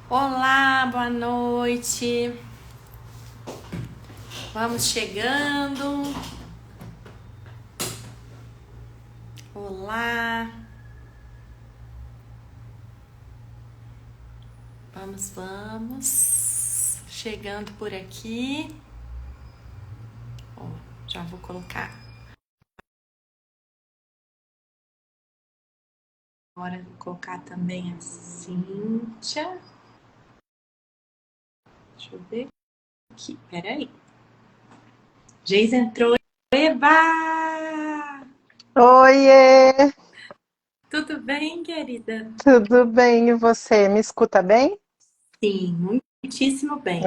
Olá, boa noite. Vamos chegando. Olá. Vamos. Chegando por aqui. Ó, já vou colocar. Agora vou colocar também a Cíntia. Deixa eu ver aqui. Peraí. Geis entrou. Eba! Oiê, Tudo bem, querida? tudo bem? E você? Me escuta bem? Sim, muitíssimo bem.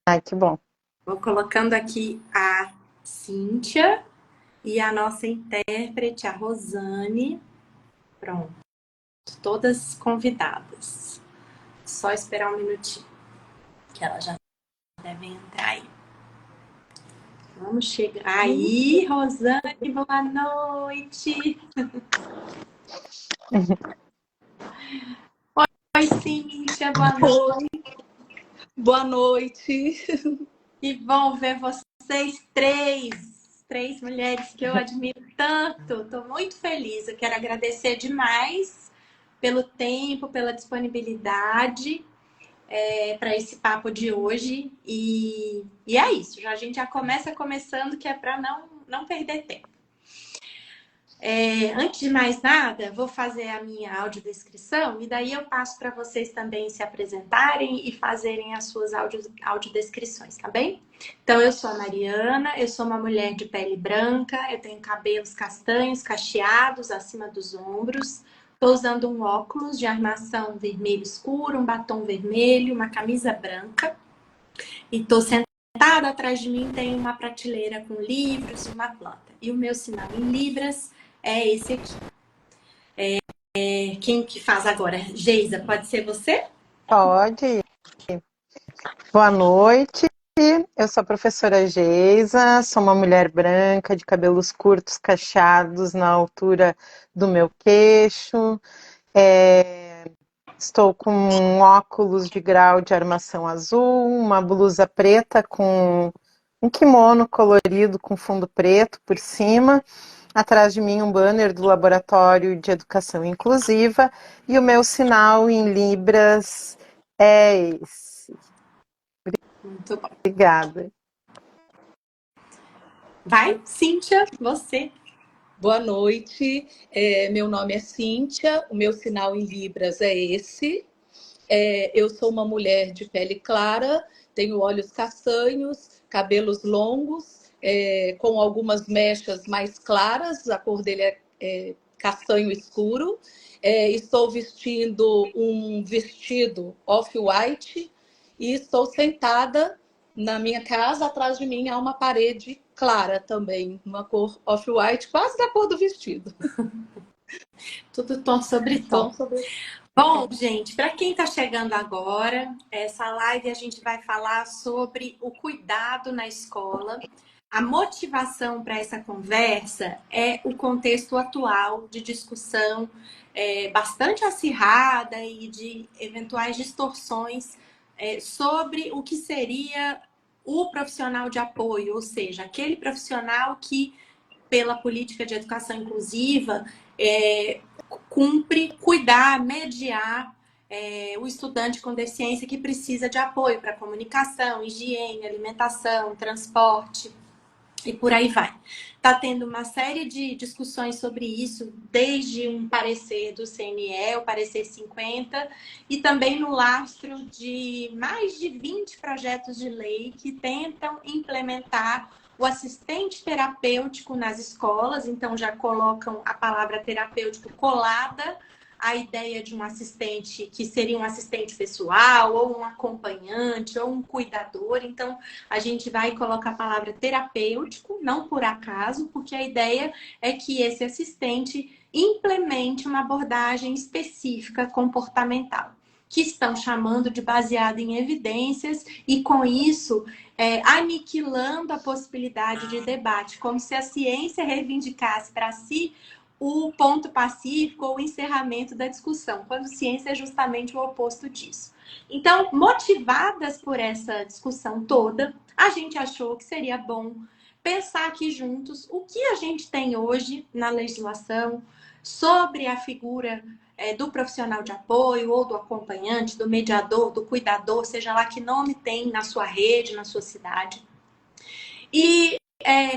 Ai, que bom. Vou colocando aqui a Cíntia e a nossa intérprete, a Rosane. Pronto, todas convidadas. Só esperar um minutinho, que elas já devem entrar aí. Vamos chegar. Aí, Rosane, boa noite. Oi, Cíntia, boa noite. Oi, boa noite. Que bom ver vocês três mulheres que eu admiro tanto. Estou muito feliz. Eu quero agradecer demais pelo tempo, pela disponibilidade para esse papo de hoje. E é isso. A gente já começa começando, que é para não perder tempo. Antes de mais nada, vou fazer a minha audiodescrição e daí eu passo para vocês também se apresentarem e fazerem as suas audiodescrições, tá bem? Então, eu sou a Mariana, eu sou uma mulher de pele branca, eu tenho cabelos castanhos, cacheados acima dos ombros, estou usando um óculos de armação vermelho escuro, um batom vermelho, uma camisa branca e estou sentada atrás de mim, tem uma prateleira com livros e uma planta. E o meu sinal em Libras é esse aqui. Quem que faz agora? Geisa, pode ser você? Pode. Boa noite. Eu sou a professora Geisa, sou uma mulher branca de cabelos curtos, cacheados na altura do meu queixo. Estou com um óculos de grau de armação azul, uma blusa preta com um kimono colorido com fundo preto por cima. Atrás de mim um banner do Laboratório de Educação Inclusiva e o meu sinal em Libras é esse. Muito bom. Obrigada. Vai, Cíntia, você. Boa noite. Meu nome é Cíntia, o meu sinal em Libras é esse. Eu sou uma mulher de pele clara, tenho olhos castanhos, cabelos longos, com algumas mechas mais claras, a cor dele é castanho escuro. Estou vestindo um vestido off-white e estou sentada na minha casa. Atrás de mim há uma parede clara também, uma cor off-white, quase da cor do vestido. Tudo tom sobre tom. Bom, gente, para quem está chegando agora, essa live a gente vai falar sobre o cuidado na escola. A motivação para essa conversa é o contexto atual de discussão bastante acirrada e de eventuais distorções sobre o que seria o profissional de apoio, ou seja, aquele profissional que, pela política de educação inclusiva, cumpre cuidar, mediar o estudante com deficiência que precisa de apoio para comunicação, higiene, alimentação, transporte e por aí vai. Está tendo uma série de discussões sobre isso, desde um parecer do CNE, o parecer 50, e também no lastro de mais de 20 projetos de lei que tentam implementar o assistente terapêutico nas escolas, então já colocam a palavra terapêutico colada à ideia de um assistente que seria um assistente pessoal, ou um acompanhante, ou um cuidador. Então, a gente vai colocar a palavra terapêutico, não por acaso, porque a ideia é que esse assistente implemente uma abordagem específica comportamental, que estão chamando de baseada em evidências e, com isso, aniquilando a possibilidade de debate, como se a ciência reivindicasse para si o ponto pacífico ou o encerramento da discussão, quando ciência é justamente o oposto disso. Então, motivadas por essa discussão toda, a gente achou que seria bom pensar aqui juntos o que a gente tem hoje na legislação sobre a figura do profissional de apoio ou do acompanhante, do mediador, do cuidador, seja lá que nome tem na sua rede, na sua cidade. E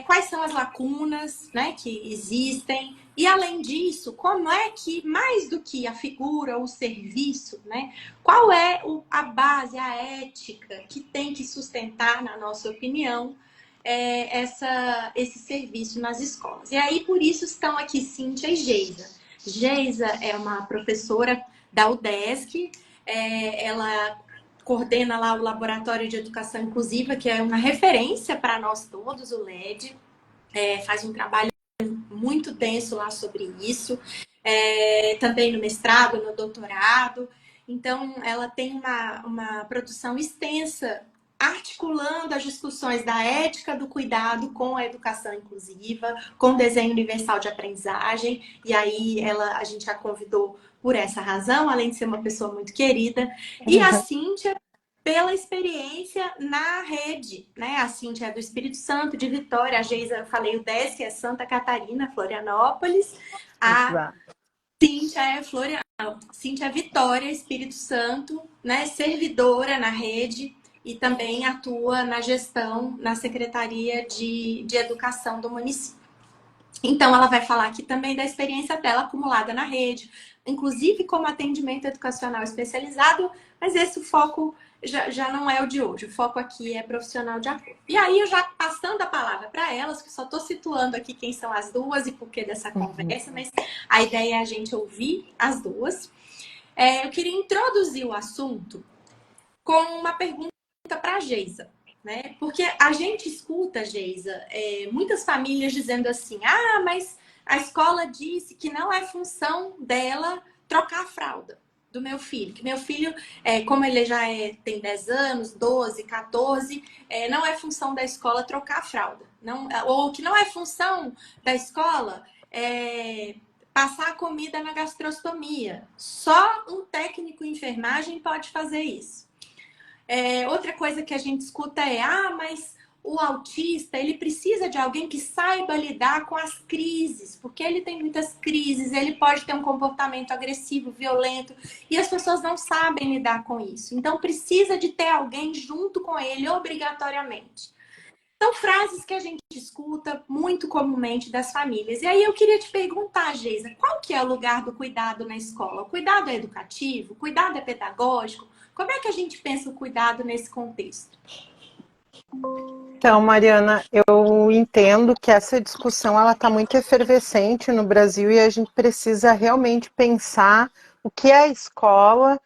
quais são as lacunas, né, que existem. E, além disso, como é que, mais do que a figura ou o serviço, né, qual é a base, a ética que tem que sustentar, na nossa opinião, esse serviço nas escolas. E aí, por isso, estão aqui Cíntia e Geisa. Geisa é uma professora da UDESC, ela coordena lá o Laboratório de Educação Inclusiva, que é uma referência para nós todos, o LED, faz um trabalho muito denso lá sobre isso, também no mestrado, no doutorado. Então, ela tem uma produção extensa, articulando as discussões da ética do cuidado com a educação inclusiva, com o desenho universal de aprendizagem, e aí a gente a convidou por essa razão, além de ser uma pessoa muito querida, e a Cíntia pela experiência na rede, né? A Cíntia é do Espírito Santo, de Vitória, a Geisa, eu falei, o DESC é Santa Catarina, Florianópolis, a Cíntia é Cíntia é Vitória, Espírito Santo, né? Servidora na rede e também atua na gestão, na Secretaria de Educação do município. Então, ela vai falar aqui também da experiência dela acumulada na rede, inclusive como atendimento educacional especializado, mas esse foco já não é o de hoje. O foco aqui é profissional de apoio. E aí, eu já passando a palavra para elas, que só estou situando aqui quem são as duas e por que dessa conversa, mas a ideia é a gente ouvir as duas. Eu queria introduzir o assunto com uma pergunta para a Geisa. Né? Porque a gente escuta, Geisa, muitas famílias dizendo assim, mas a escola disse que não é função dela trocar a fralda do meu filho. Que meu filho, como ele já tem 10 anos, 12, 14, não é função da escola trocar a fralda. Não, ou que não é função da escola passar a comida na gastrostomia. Só um técnico em enfermagem pode fazer isso. Outra coisa que a gente escuta mas o autista, ele precisa de alguém que saiba lidar com as crises, porque ele tem muitas crises, ele pode ter um comportamento agressivo, violento, e as pessoas não sabem lidar com isso. Então, precisa de ter alguém junto com ele, obrigatoriamente. São frases que a gente escuta muito comumente das famílias. E aí eu queria te perguntar, Geisa, qual que é o lugar do cuidado na escola? O cuidado é educativo? O cuidado é pedagógico? Como é que a gente pensa o cuidado nesse contexto? Então, Mariana, eu entendo que essa discussão ela está muito efervescente no Brasil e a gente precisa realmente pensar o que é a escola,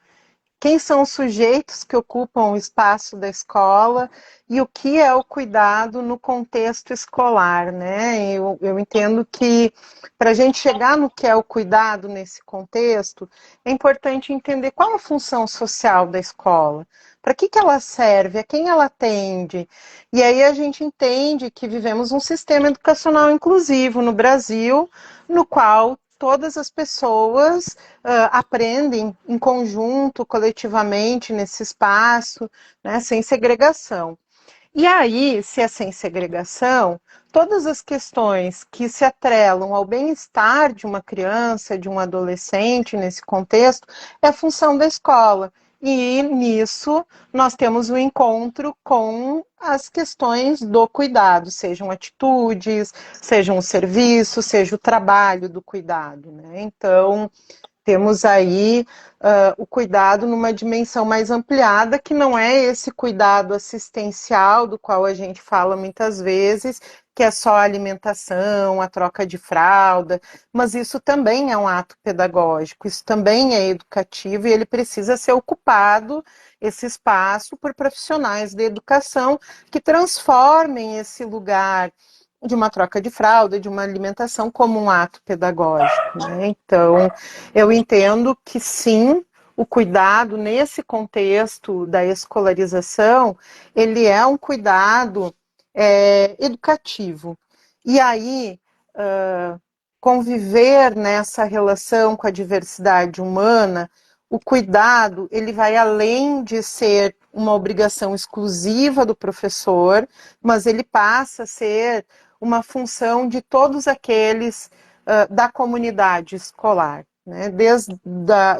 quem são os sujeitos que ocupam o espaço da escola e o que é o cuidado no contexto escolar, né? Eu entendo que para a gente chegar no que é o cuidado nesse contexto, é importante entender qual a função social da escola, para que ela serve, a quem ela atende. E aí a gente entende que vivemos um sistema educacional inclusivo no Brasil, no qual todas as pessoas aprendem em conjunto, coletivamente, nesse espaço, né, sem segregação. E aí, se é sem segregação, todas as questões que se atrelam ao bem-estar de uma criança, de um adolescente, nesse contexto, é a função da escola. E nisso nós temos o encontro com as questões do cuidado, sejam atitudes, sejam o serviço, seja o trabalho do cuidado, né? Então, temos aí o cuidado numa dimensão mais ampliada, que não é esse cuidado assistencial do qual a gente fala muitas vezes, que é só a alimentação, a troca de fralda, mas isso também é um ato pedagógico, isso também é educativo e ele precisa ser ocupado, esse espaço, por profissionais de educação que transformem esse lugar de uma troca de fralda, de uma alimentação como um ato pedagógico, né? Então, eu entendo que sim, o cuidado nesse contexto da escolarização, ele é um cuidado educativo. E aí, conviver nessa relação com a diversidade humana, o cuidado, ele vai além de ser uma obrigação exclusiva do professor, mas ele passa a ser uma função de todos aqueles da comunidade escolar, né? Desde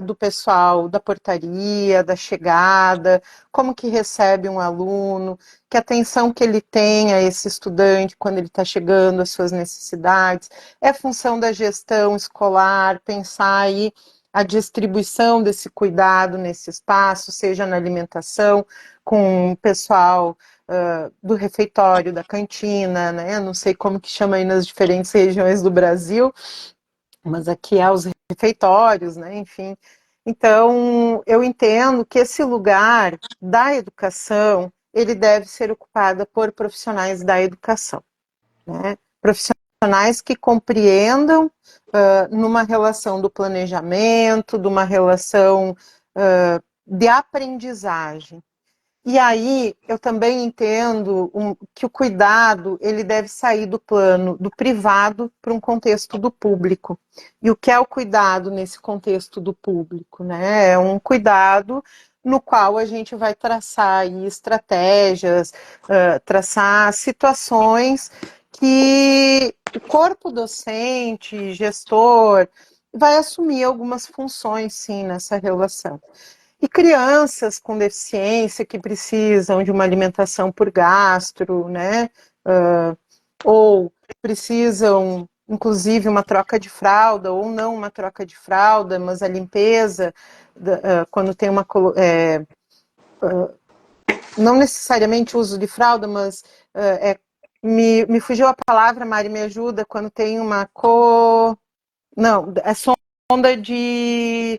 do pessoal da portaria, da chegada, como que recebe um aluno, que atenção que ele tem a esse estudante quando ele está chegando, as suas necessidades. É função da gestão escolar pensar aí a distribuição desse cuidado nesse espaço, seja na alimentação, com o pessoal do refeitório, da cantina, né? Não sei como que chama aí nas diferentes regiões do Brasil, mas aqui é os refeitórios, né? Enfim. Então, eu entendo que esse lugar da educação, ele deve ser ocupado por profissionais da educação, né? Profissionais que compreendam numa relação do planejamento, de uma relação de aprendizagem. E aí, eu também entendo que o cuidado, ele deve sair do plano do privado para um contexto do público. E o que é o cuidado nesse contexto do público, né? É um cuidado no qual a gente vai traçar aí estratégias, traçar situações que o corpo docente, gestor, vai assumir algumas funções, sim, nessa relação. E crianças com deficiência que precisam de uma alimentação por gastro, né? Ou precisam, inclusive, uma troca de fralda, ou não uma troca de fralda, mas a limpeza, quando tem uma... não necessariamente uso de fralda, mas me fugiu a palavra, Mari, me ajuda, quando tem uma não, é sonda de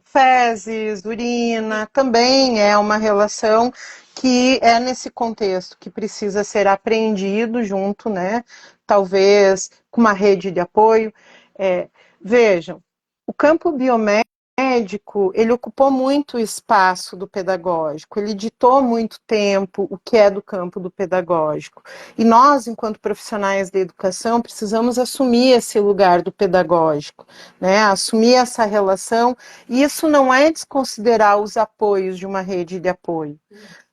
fezes, urina, também é uma relação que é nesse contexto que precisa ser aprendido junto, né? Talvez com uma rede de apoio. Vejam, o campo biomédico, ele ocupou muito o espaço do pedagógico, ele ditou muito tempo o que é do campo do pedagógico. E nós, enquanto profissionais da educação, precisamos assumir esse lugar do pedagógico, né? Assumir essa relação, e isso não é desconsiderar os apoios de uma rede de apoio.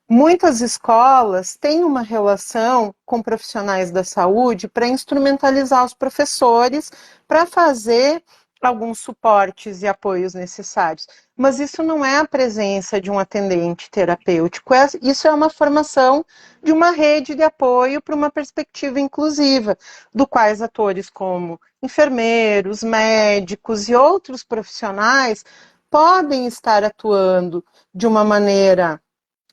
Muitas escolas têm uma relação com profissionais da saúde para instrumentalizar os professores para fazer alguns suportes e apoios necessários. Mas isso não é a presença de um atendente terapêutico, isso é uma formação de uma rede de apoio para uma perspectiva inclusiva, do quais atores como enfermeiros, médicos e outros profissionais podem estar atuando de uma maneira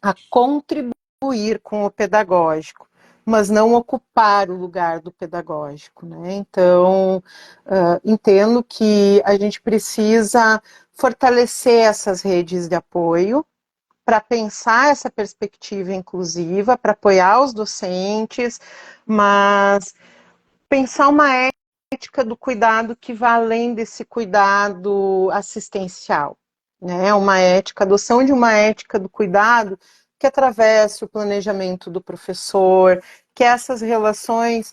a contribuir com o pedagógico, mas não ocupar o lugar do pedagógico, né? Então, entendo que a gente precisa fortalecer essas redes de apoio para pensar essa perspectiva inclusiva, para apoiar os docentes, mas pensar uma ética do cuidado que vá além desse cuidado assistencial, né? Uma ética, adoção de uma ética do cuidado que atravesse o planejamento do professor, que essas relações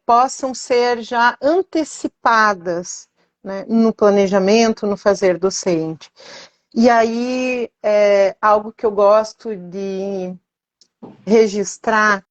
possam ser já antecipadas, né, no planejamento, no fazer docente. E aí, algo que eu gosto de registrar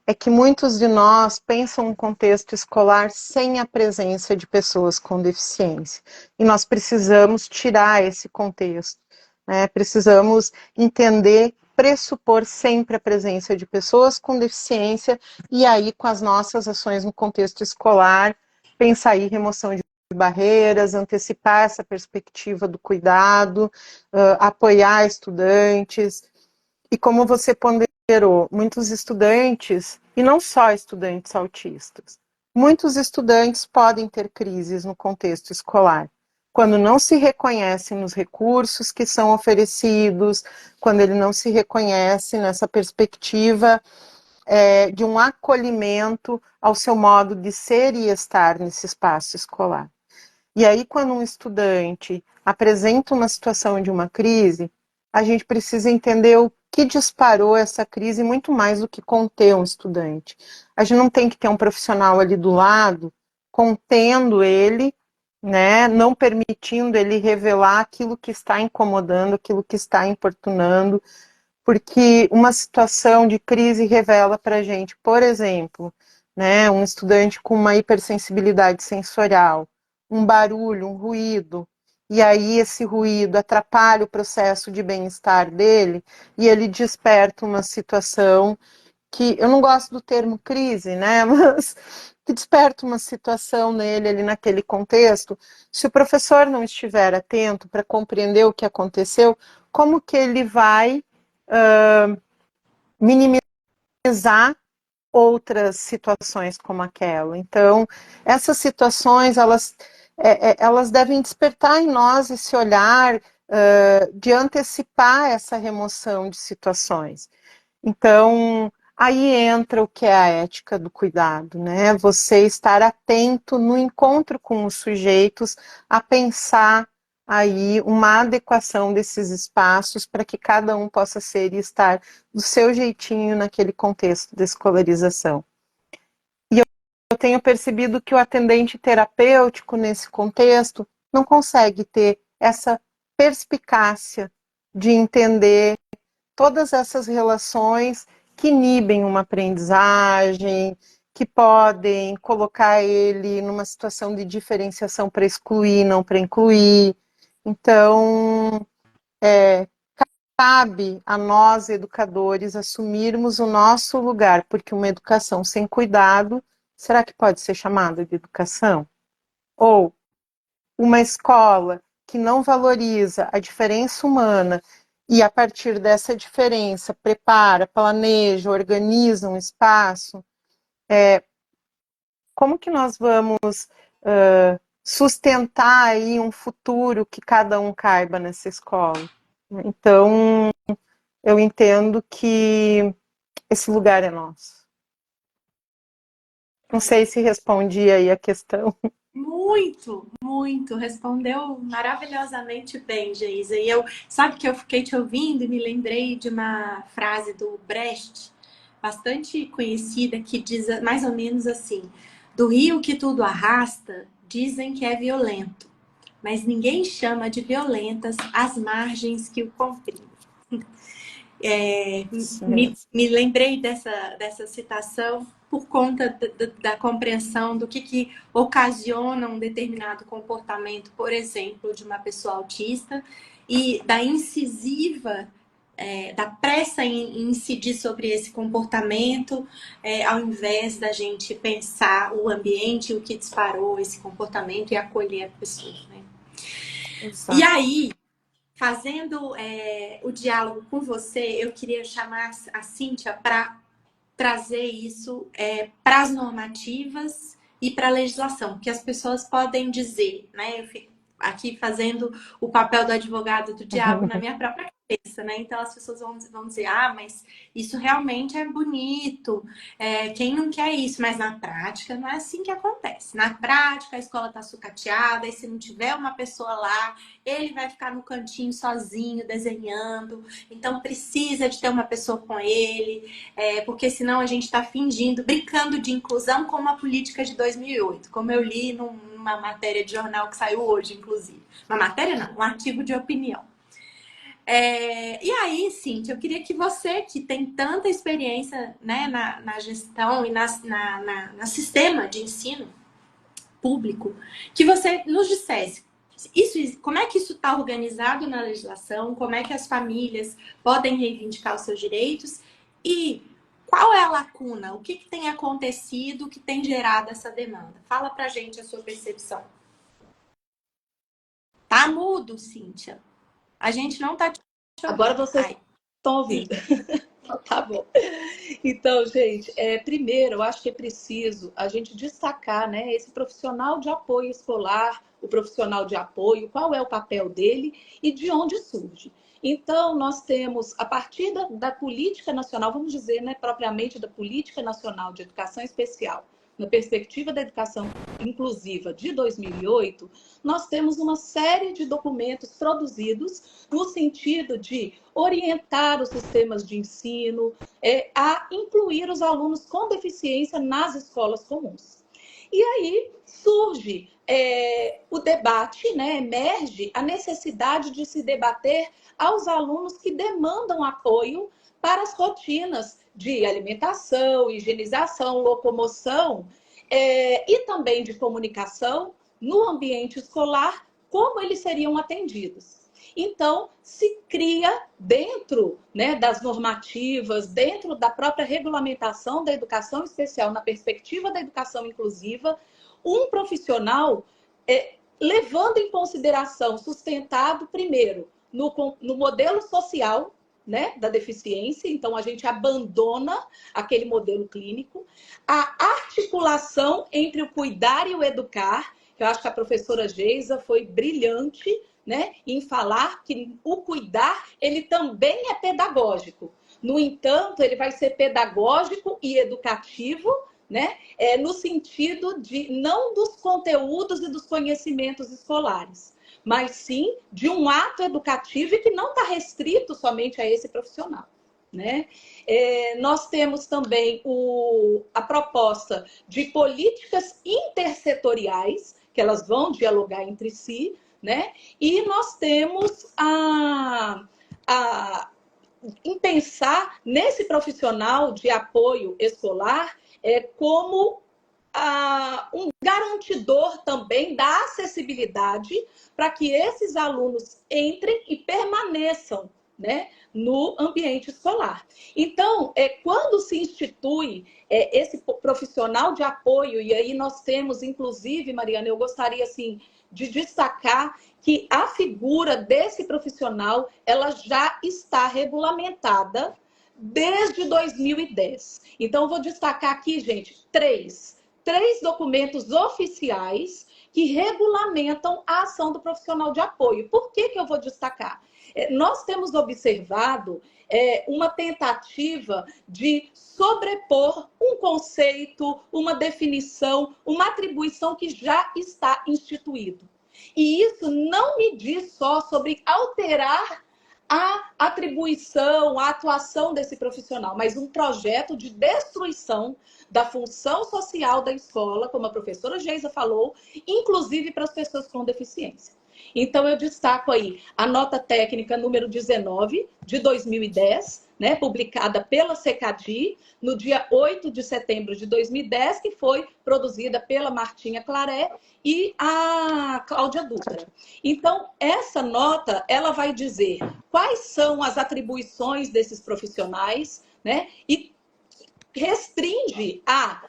é que muitos de nós pensam um contexto escolar sem a presença de pessoas com deficiência. E nós precisamos tirar esse contexto, né? Precisamos entender, pressupor sempre a presença de pessoas com deficiência e aí, com as nossas ações no contexto escolar, pensar em remoção de barreiras, antecipar essa perspectiva do cuidado, apoiar estudantes. E como você ponderou, muitos estudantes, e não só estudantes autistas, muitos estudantes podem ter crises no contexto escolar, quando não se reconhecem nos recursos que são oferecidos, quando ele não se reconhece nessa perspectiva de um acolhimento ao seu modo de ser e estar nesse espaço escolar. E aí, quando um estudante apresenta uma situação de uma crise, a gente precisa entender o que disparou essa crise muito mais do que conter um estudante. A gente não tem que ter um profissional ali do lado contendo ele, né, não permitindo ele revelar aquilo que está incomodando, aquilo que está importunando, porque uma situação de crise revela para a gente, por exemplo, né, um estudante com uma hipersensibilidade sensorial, um barulho, um ruído, e aí esse ruído atrapalha o processo de bem-estar dele, e ele desperta uma situação que, eu não gosto do termo crise, né, mas que desperta uma situação nele, ali naquele contexto. Se o professor não estiver atento para compreender o que aconteceu, como que ele vai minimizar outras situações como aquela? Então, essas situações, elas devem despertar em nós esse olhar de antecipar essa remoção de situações. Então, aí entra o que é a ética do cuidado, né? Você estar atento no encontro com os sujeitos a pensar aí uma adequação desses espaços para que cada um possa ser e estar do seu jeitinho naquele contexto de escolarização. E eu tenho percebido que o atendente terapêutico nesse contexto não consegue ter essa perspicácia de entender todas essas relações que inibem uma aprendizagem, que podem colocar ele numa situação de diferenciação para excluir, não para incluir. Então, cabe a nós, educadores, assumirmos o nosso lugar, porque uma educação sem cuidado, será que pode ser chamada de educação? Ou uma escola que não valoriza a diferença humana e, a partir dessa diferença, prepara, planeja, organiza um espaço, como que nós vamos sustentar aí um futuro que cada um caiba nessa escola? Então, eu entendo que esse lugar é nosso. Não sei se respondi aí a questão. Muito, muito. Respondeu maravilhosamente bem, Geisa. E eu, sabe que eu fiquei te ouvindo e me lembrei de uma frase do Brecht, bastante conhecida, que diz mais ou menos assim: do rio que tudo arrasta, dizem que é violento, mas ninguém chama de violentas as margens que o comprimem. Me lembrei dessa citação por conta da compreensão do que ocasiona um determinado comportamento, por exemplo, de uma pessoa autista, e da incisiva, da pressa em incidir sobre esse comportamento, ao invés da gente pensar o ambiente, o que disparou esse comportamento e acolher a pessoa, né? E aí, fazendo o diálogo com você, eu queria chamar a Cíntia para trazer isso para as normativas e para a legislação, que as pessoas podem dizer, né? Eu fico aqui fazendo o papel do advogado do diabo na minha própria cabeça, né? Então as pessoas vão dizer, mas isso realmente é bonito, quem não quer isso? Mas na prática não é assim que acontece. Na prática a escola está sucateada e se não tiver uma pessoa lá, ele vai ficar no cantinho sozinho desenhando, então precisa de ter uma pessoa com ele, porque senão a gente está fingindo, brincando de inclusão como a política de 2008, como eu li numa matéria de jornal que saiu hoje, inclusive. Uma matéria não, um artigo de opinião. E aí, Cíntia, eu queria que você, que tem tanta experiência, né, na gestão e no sistema de ensino público, que você nos dissesse como é que isso está organizado na legislação, como é que as famílias podem reivindicar os seus direitos e qual é a lacuna, o que tem acontecido que tem gerado essa demanda. Fala pra gente a sua percepção. Tá mudo, Cíntia. A gente não tá te ouvindo. Agora vocês estão ouvindo. Tá bom. Então, gente, primeiro, eu acho que é preciso a gente destacar, né, esse profissional de apoio escolar, o profissional de apoio, qual é o papel dele e de onde surge. Então, nós temos, a partir da política nacional, vamos dizer, né, propriamente da Política Nacional de Educação Especial, na perspectiva da educação inclusiva de 2008, nós temos uma série de documentos produzidos no sentido de orientar os sistemas de ensino a incluir os alunos com deficiência nas escolas comuns. E aí surge o debate, né? Emerge a necessidade de se debater aos alunos que demandam apoio para as rotinas de alimentação, higienização, locomoção e também de comunicação no ambiente escolar, como eles seriam atendidos. Então, se cria dentro, né, das normativas, dentro da própria regulamentação da educação especial, na perspectiva da educação inclusiva, um profissional levando em consideração, sustentado primeiro no modelo social, né, da deficiência, então a gente abandona aquele modelo clínico, a articulação entre o cuidar e o educar, que eu acho que a professora Geisa foi brilhante, né, em falar que o cuidar, ele também é pedagógico. No entanto, ele vai ser pedagógico e educativo, né, no sentido de não dos conteúdos e dos conhecimentos escolares, mas sim de um ato educativo e que não está restrito somente a esse profissional, né? Nós temos também a proposta de políticas intersetoriais, que elas vão dialogar entre si, né? E nós temos em pensar nesse profissional de apoio escolar como um garantidor também da acessibilidade para que esses alunos entrem e permaneçam, né, no ambiente escolar. Então, quando se institui esse profissional de apoio, e aí nós temos, inclusive, Mariana, eu gostaria assim, de destacar que a figura desse profissional ela já está regulamentada desde 2010. Então, eu vou destacar aqui, gente, três documentos oficiais que regulamentam a ação do profissional de apoio. Por que eu vou destacar? Nós temos observado uma tentativa de sobrepor um conceito, uma definição, uma atribuição que já está instituído. E isso não me diz só sobre alterar a atribuição, a atuação desse profissional, mas um projeto de destruição da função social da escola, como a professora Geisa falou, inclusive para as pessoas com deficiência. Então, eu destaco aí a nota técnica número 19 de 2010, né, publicada pela SECADI, no dia 8 de setembro de 2010, que foi produzida pela Martinha Claré e a Cláudia Dutra. Então, essa nota, ela vai dizer quais são as atribuições desses profissionais, né, e restringe a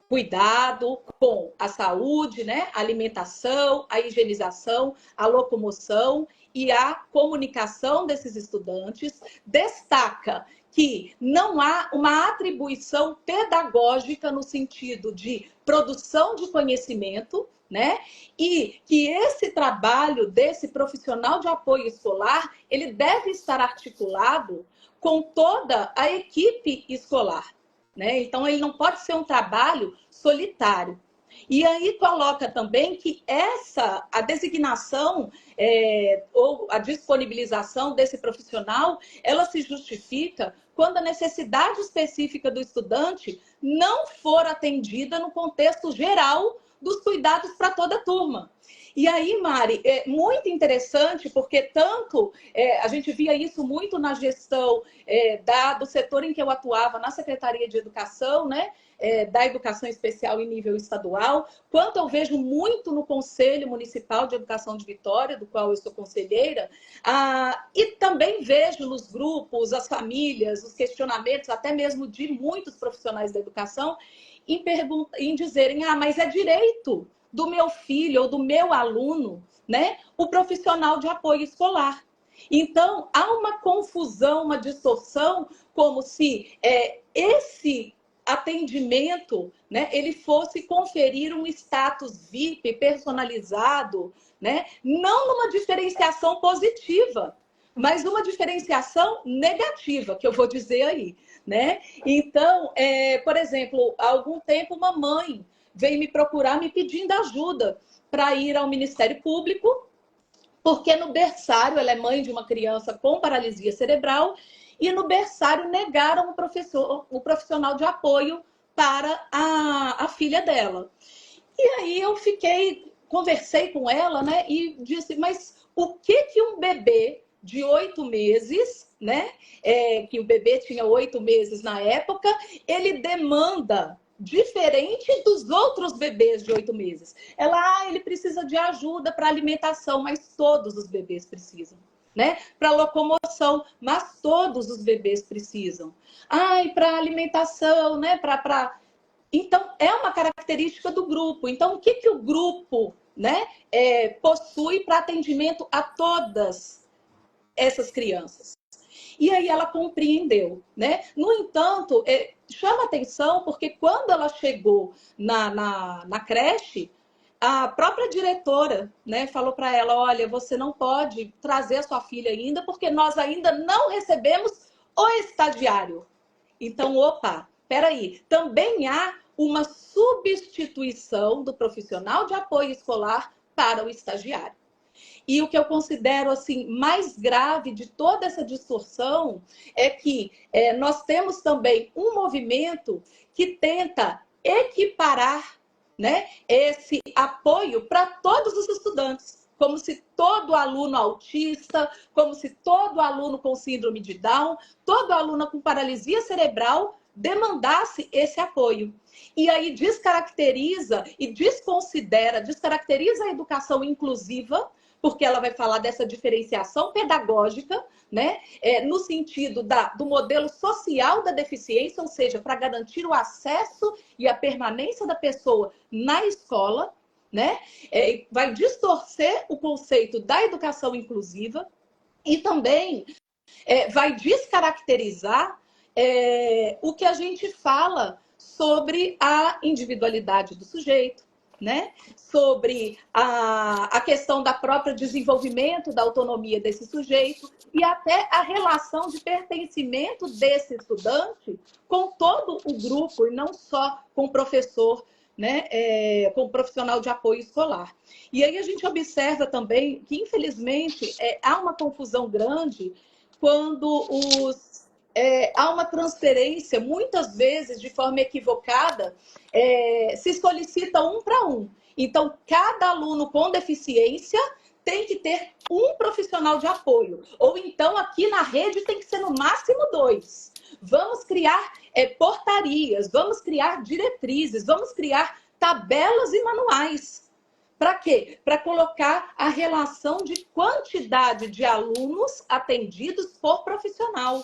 cuidado com a saúde, né, a alimentação, a higienização, a locomoção e a comunicação desses estudantes. Destaca que não há uma atribuição pedagógica no sentido de produção de conhecimento, né? E que esse trabalho desse profissional de apoio escolar, ele deve estar articulado com toda a equipe escolar, né? Então, ele não pode ser um trabalho solitário. E aí coloca também que a designação ou a disponibilização desse profissional, ela se justifica quando a necessidade específica do estudante não for atendida no contexto geral dos cuidados para toda a turma. E aí, Mari, é muito interessante, porque a gente via isso muito na gestão do setor em que eu atuava, na Secretaria de Educação, né? Da Educação Especial em nível estadual, quanto eu vejo muito no Conselho Municipal de Educação de Vitória, do qual eu sou conselheira, e também vejo nos grupos, as famílias, os questionamentos, até mesmo de muitos profissionais da educação, em dizerem, mas é direito do meu filho ou do meu aluno, né, o profissional de apoio escolar. Então, há uma confusão, uma distorção, como se esse atendimento, né, ele fosse conferir um status VIP personalizado, né, não numa diferenciação positiva, mas uma diferenciação negativa, que eu vou dizer aí, né? Então, por exemplo, há algum tempo uma mãe veio me procurar me pedindo ajuda para ir ao Ministério Público, porque no berçário, ela é mãe de uma criança com paralisia cerebral, e no berçário negaram o profissional de apoio para a filha dela. E aí eu conversei com ela, né, e disse, mas o que um bebê de 8 meses, né, que o bebê tinha 8 meses na época, ele demanda diferente dos outros bebês de 8 meses? Ele precisa de ajuda para alimentação, mas todos os bebês precisam, né? Para locomoção, mas todos os bebês precisam. Para alimentação, né? Então, é uma característica do grupo. Então, o que o grupo, né, possui para atendimento a todas essas crianças? E aí ela compreendeu, né? No entanto, chama atenção porque quando ela chegou na creche, a própria diretora, né, falou para ela, olha, você não pode trazer a sua filha ainda porque nós ainda não recebemos o estagiário. Então, opa, peraí, também há uma substituição do profissional de apoio escolar para o estagiário. E o que eu considero assim mais grave de toda essa distorção é que nós temos também um movimento que tenta equiparar, né, esse apoio para todos os estudantes, como se todo aluno autista, como se todo aluno com síndrome de Down, todo aluno com paralisia cerebral demandasse esse apoio. E aí descaracteriza a educação inclusiva, porque ela vai falar dessa diferenciação pedagógica, né? No sentido do modelo social da deficiência, ou seja, para garantir o acesso e a permanência da pessoa na escola, né? Vai distorcer o conceito da educação inclusiva e também vai descaracterizar o que a gente fala sobre a individualidade do sujeito, né? Sobre a questão da própria desenvolvimento da autonomia desse sujeito e até a relação de pertencimento desse estudante com todo o grupo e não só com o professor, né? Com o profissional de apoio escolar. E aí a gente observa também que, infelizmente, há uma confusão grande quando há uma transferência, muitas vezes, de forma equivocada, se solicita um para um. Então, cada aluno com deficiência tem que ter um profissional de apoio. Ou então, aqui na rede, tem que ser no máximo 2. Vamos criar portarias, vamos criar diretrizes, vamos criar tabelas e manuais. Para quê? Para colocar a relação de quantidade de alunos atendidos por profissional.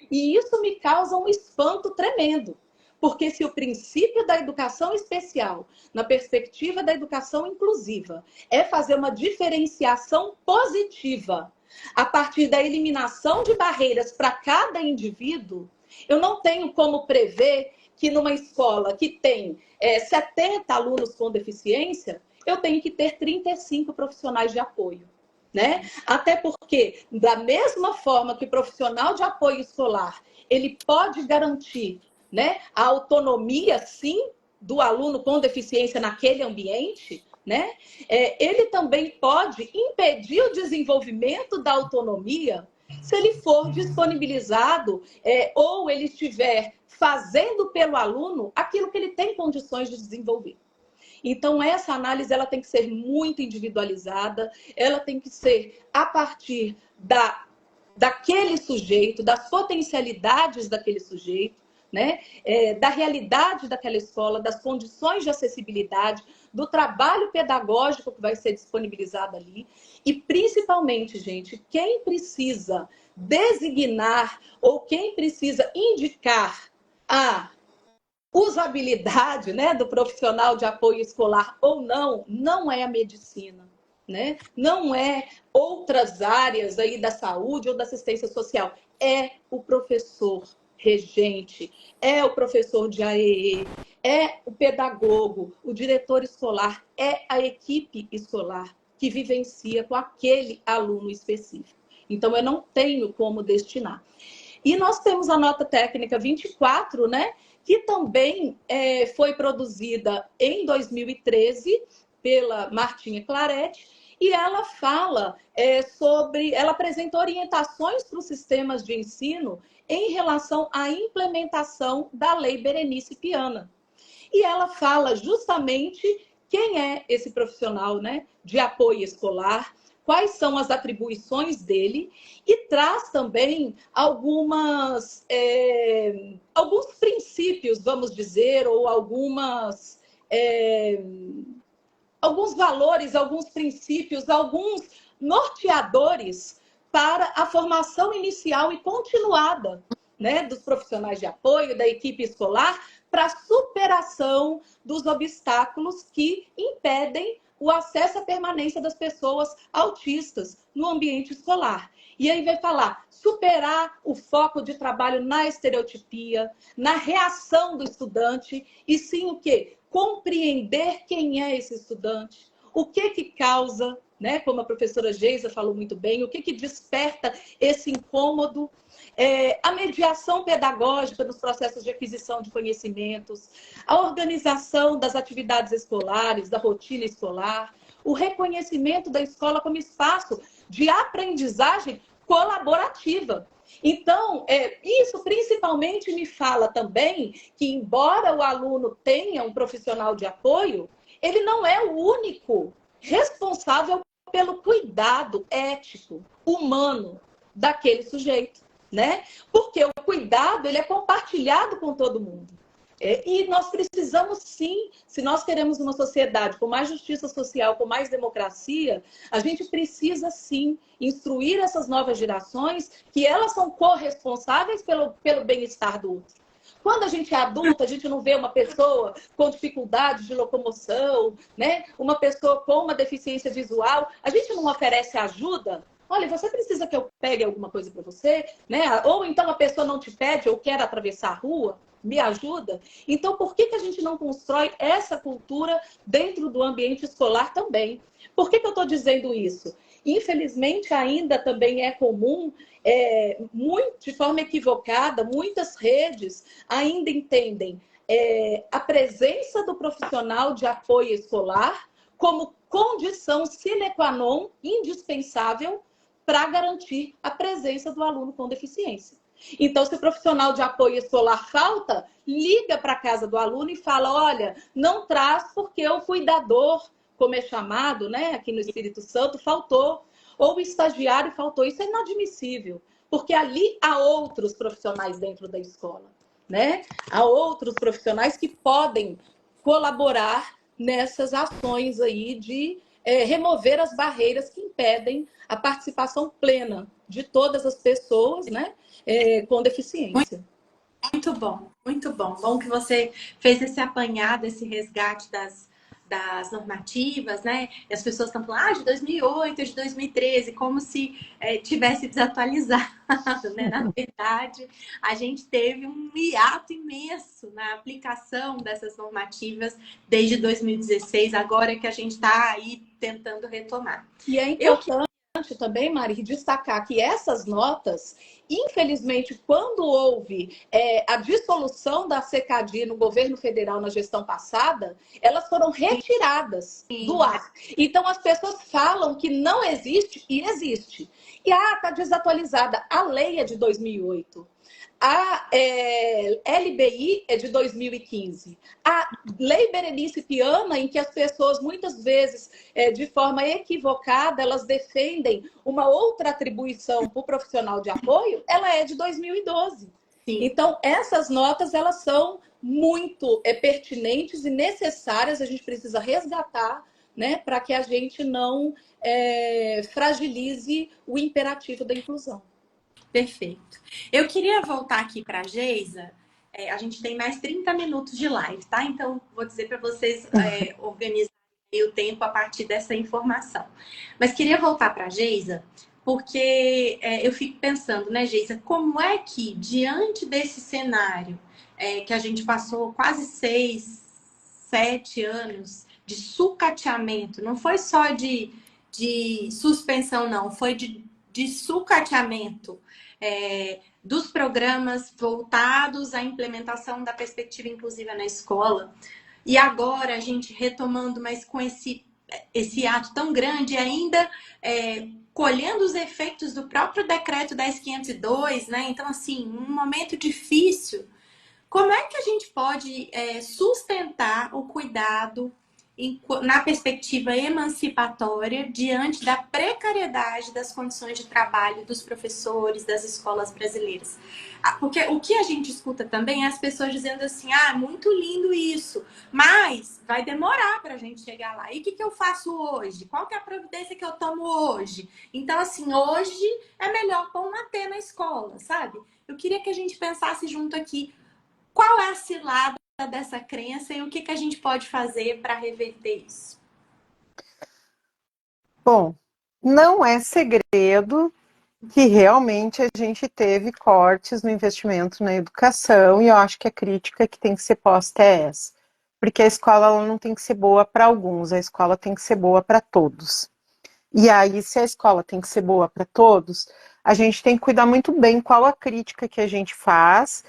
E isso me causa um espanto tremendo. Porque se o princípio da educação especial, na perspectiva da educação inclusiva, é fazer uma diferenciação positiva a partir da eliminação de barreiras para cada indivíduo, eu não tenho como prever que numa escola que tem 70 alunos com deficiência, eu tenho que ter 35 profissionais de apoio. Né? Até porque, da mesma forma que o profissional de apoio escolar, ele pode garantir, né, a autonomia, sim, do aluno com deficiência naquele ambiente, né? Ele também pode impedir o desenvolvimento da autonomia se ele for disponibilizado ou ele estiver fazendo pelo aluno aquilo que ele tem condições de desenvolver. Então, essa análise ela tem que ser muito individualizada, ela tem que ser a partir daquele sujeito, das potencialidades daquele sujeito, né? Da realidade daquela escola, das condições de acessibilidade, do trabalho pedagógico que vai ser disponibilizado ali. E, principalmente, gente, quem precisa designar ou quem precisa indicar a usabilidade, né, do profissional de apoio escolar ou não, não é a medicina, né? Não é outras áreas aí da saúde ou da assistência social. É o professor regente, é o professor de AEE, é o pedagogo, o diretor escolar, é a equipe escolar que vivencia com aquele aluno específico. Então, eu não tenho como destinar. E nós temos a nota técnica 24, né? que também foi produzida em 2013 pela Martinha Claret, e ela fala ela apresenta orientações para os sistemas de ensino em relação à implementação da Lei Berenice Piana. E ela fala justamente quem é esse profissional, né, de apoio escolar, quais são as atribuições dele, e traz também alguns princípios, vamos dizer, ou alguns valores, alguns princípios, alguns norteadores para a formação inicial e continuada, né, dos profissionais de apoio, da equipe escolar, para a superação dos obstáculos que impedem o acesso à permanência das pessoas autistas no ambiente escolar. E aí vai falar, superar o foco de trabalho na estereotipia, na reação do estudante, e sim o quê? Compreender quem é esse estudante, o que causa, né, como a professora Geisa falou muito bem, o que desperta esse incômodo, a mediação pedagógica nos processos de aquisição de conhecimentos, a organização das atividades escolares, da rotina escolar, o reconhecimento da escola como espaço de aprendizagem colaborativa. Então, isso principalmente me fala também que, embora o aluno tenha um profissional de apoio, ele não é o único responsável pelo cuidado ético, humano daquele sujeito, né? Porque o cuidado ele é compartilhado com todo mundo. E nós precisamos sim, se nós queremos uma sociedade com mais justiça social, com mais democracia, a gente precisa sim instruir essas novas gerações que elas são corresponsáveis pelo bem-estar do outro. Quando a gente é adulta, a gente não vê uma pessoa com dificuldade de locomoção, né? Uma pessoa com uma deficiência visual, a gente não oferece ajuda. Olha, você precisa que eu pegue alguma coisa para você, né? Ou então a pessoa não te pede ou quer atravessar a rua, me ajuda. Então, por que a gente não constrói essa cultura dentro do ambiente escolar também? Por que eu estou dizendo isso? Infelizmente, ainda também é comum, de forma equivocada, muitas redes ainda entendem a presença do profissional de apoio escolar como condição sine qua non indispensável para garantir a presença do aluno com deficiência. Então, se o profissional de apoio escolar falta, liga para a casa do aluno e fala, olha, não traz porque o cuidador, como é chamado, né, aqui no Espírito Santo, faltou. Ou o estagiário faltou. Isso é inadmissível, porque ali há outros profissionais dentro da escola, né? Há outros profissionais que podem colaborar nessas ações aí de remover as barreiras que impedem a participação plena de todas as pessoas, né, com deficiência. Muito bom, muito bom. Bom que você fez esse apanhado, esse resgate das normativas, né? E as pessoas estão falando, de 2008, de 2013, como se tivesse desatualizado, né? Na verdade, a gente teve um hiato imenso na aplicação dessas normativas desde 2016, agora que a gente está aí tentando retomar. E é importante também, Mari, destacar que essas notas, infelizmente, quando houve a dissolução da CECADI no governo federal na gestão passada, elas foram retiradas do ar. Então, as pessoas falam que não existe e existe. E está desatualizada. A lei é de 2008. A LBI é de 2015. A Lei Berenice Piana, em que as pessoas, muitas vezes, de forma equivocada, elas defendem uma outra atribuição para o profissional de apoio, ela é de 2012. Sim. Então, essas notas, elas são muito pertinentes e necessárias, a gente precisa resgatar, né, para que a gente não fragilize o imperativo da inclusão. Perfeito. Eu queria voltar aqui para a Geisa. A gente tem mais 30 minutos de live, tá? Então, vou dizer para vocês organizarem o tempo a partir dessa informação. Mas queria voltar para a Geisa, porque eu fico pensando, né, Geisa, como é que, diante desse cenário que a gente passou quase 6, 7 anos de sucateamento, não foi só de suspensão, não, foi de de sucateamento dos programas voltados à implementação da perspectiva inclusiva na escola. E agora a gente retomando, mas com esse ato tão grande, ainda colhendo os efeitos do próprio decreto 10.502, né? Então, assim, um momento difícil. Como é que a gente pode sustentar o cuidado na perspectiva emancipatória diante da precariedade das condições de trabalho dos professores das escolas brasileiras? Porque o que a gente escuta também é as pessoas dizendo assim, muito lindo isso, mas vai demorar para a gente chegar lá. E o que eu faço hoje? Qual que é a providência que eu tomo hoje? Então, assim, hoje é melhor pôr um AT na escola, sabe? Eu queria que a gente pensasse junto aqui qual é a cilada dessa crença e o que a gente pode fazer para reverter isso? Bom, não é segredo que realmente a gente teve cortes no investimento na educação e eu acho que a crítica que tem que ser posta é essa. Porque a escola ela não tem que ser boa para alguns, a escola tem que ser boa para todos. E aí, se a escola tem que ser boa para todos, a gente tem que cuidar muito bem qual a crítica que a gente faz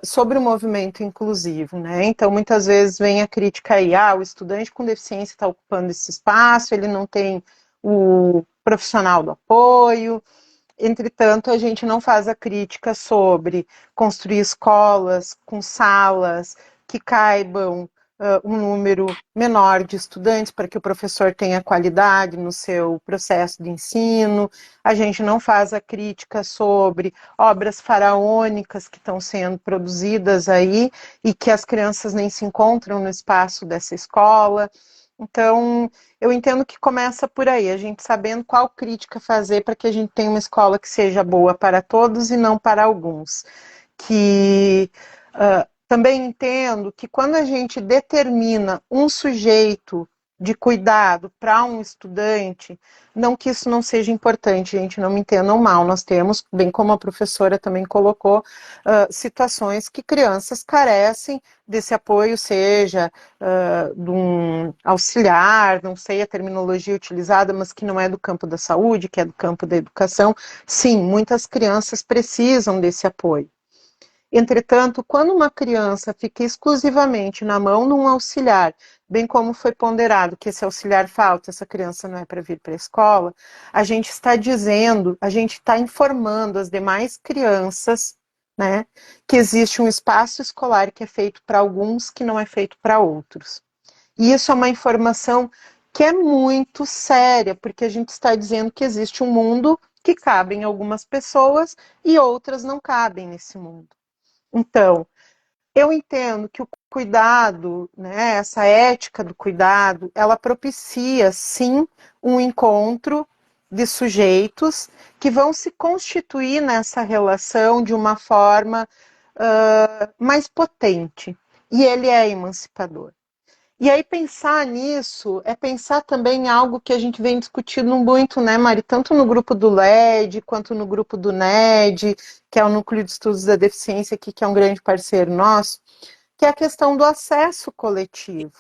sobre o movimento inclusivo, né? Então, muitas vezes vem a crítica aí, o estudante com deficiência está ocupando esse espaço, ele não tem o profissional do apoio. Entretanto, a gente não faz a crítica sobre construir escolas com salas que caibam um número menor de estudantes para que o professor tenha qualidade no seu processo de ensino. A gente não faz a crítica sobre obras faraônicas que estão sendo produzidas aí e que as crianças nem se encontram no espaço dessa escola. Então, eu entendo que começa por aí, a gente sabendo qual crítica fazer para que a gente tenha uma escola que seja boa para todos e não para alguns. Também entendo que quando a gente determina um sujeito de cuidado para um estudante, não que isso não seja importante, gente, não me entendam mal, nós temos, bem como a professora também colocou, situações que crianças carecem desse apoio, seja de um auxiliar, não sei a terminologia utilizada, mas que não é do campo da saúde, que é do campo da educação. Sim, muitas crianças precisam desse apoio. Entretanto, quando uma criança fica exclusivamente na mão de um auxiliar, bem como foi ponderado que esse auxiliar falta, essa criança não é para vir para a escola, a gente está dizendo, a gente está informando as demais crianças, né, que existe um espaço escolar que é feito para alguns, que não é feito para outros. E isso é uma informação que é muito séria, porque a gente está dizendo que existe um mundo que cabe em algumas pessoas e outras não cabem nesse mundo. Então, eu entendo que o cuidado, né, essa ética do cuidado, ela propicia, sim, um encontro de sujeitos que vão se constituir nessa relação de uma forma mais potente. E ele é emancipador. E aí pensar nisso é pensar também em algo que a gente vem discutindo muito, né, Mari? Tanto no grupo do LED, quanto no grupo do NED, que é o Núcleo de Estudos da Deficiência, aqui, que é um grande parceiro nosso, que é a questão do acesso coletivo.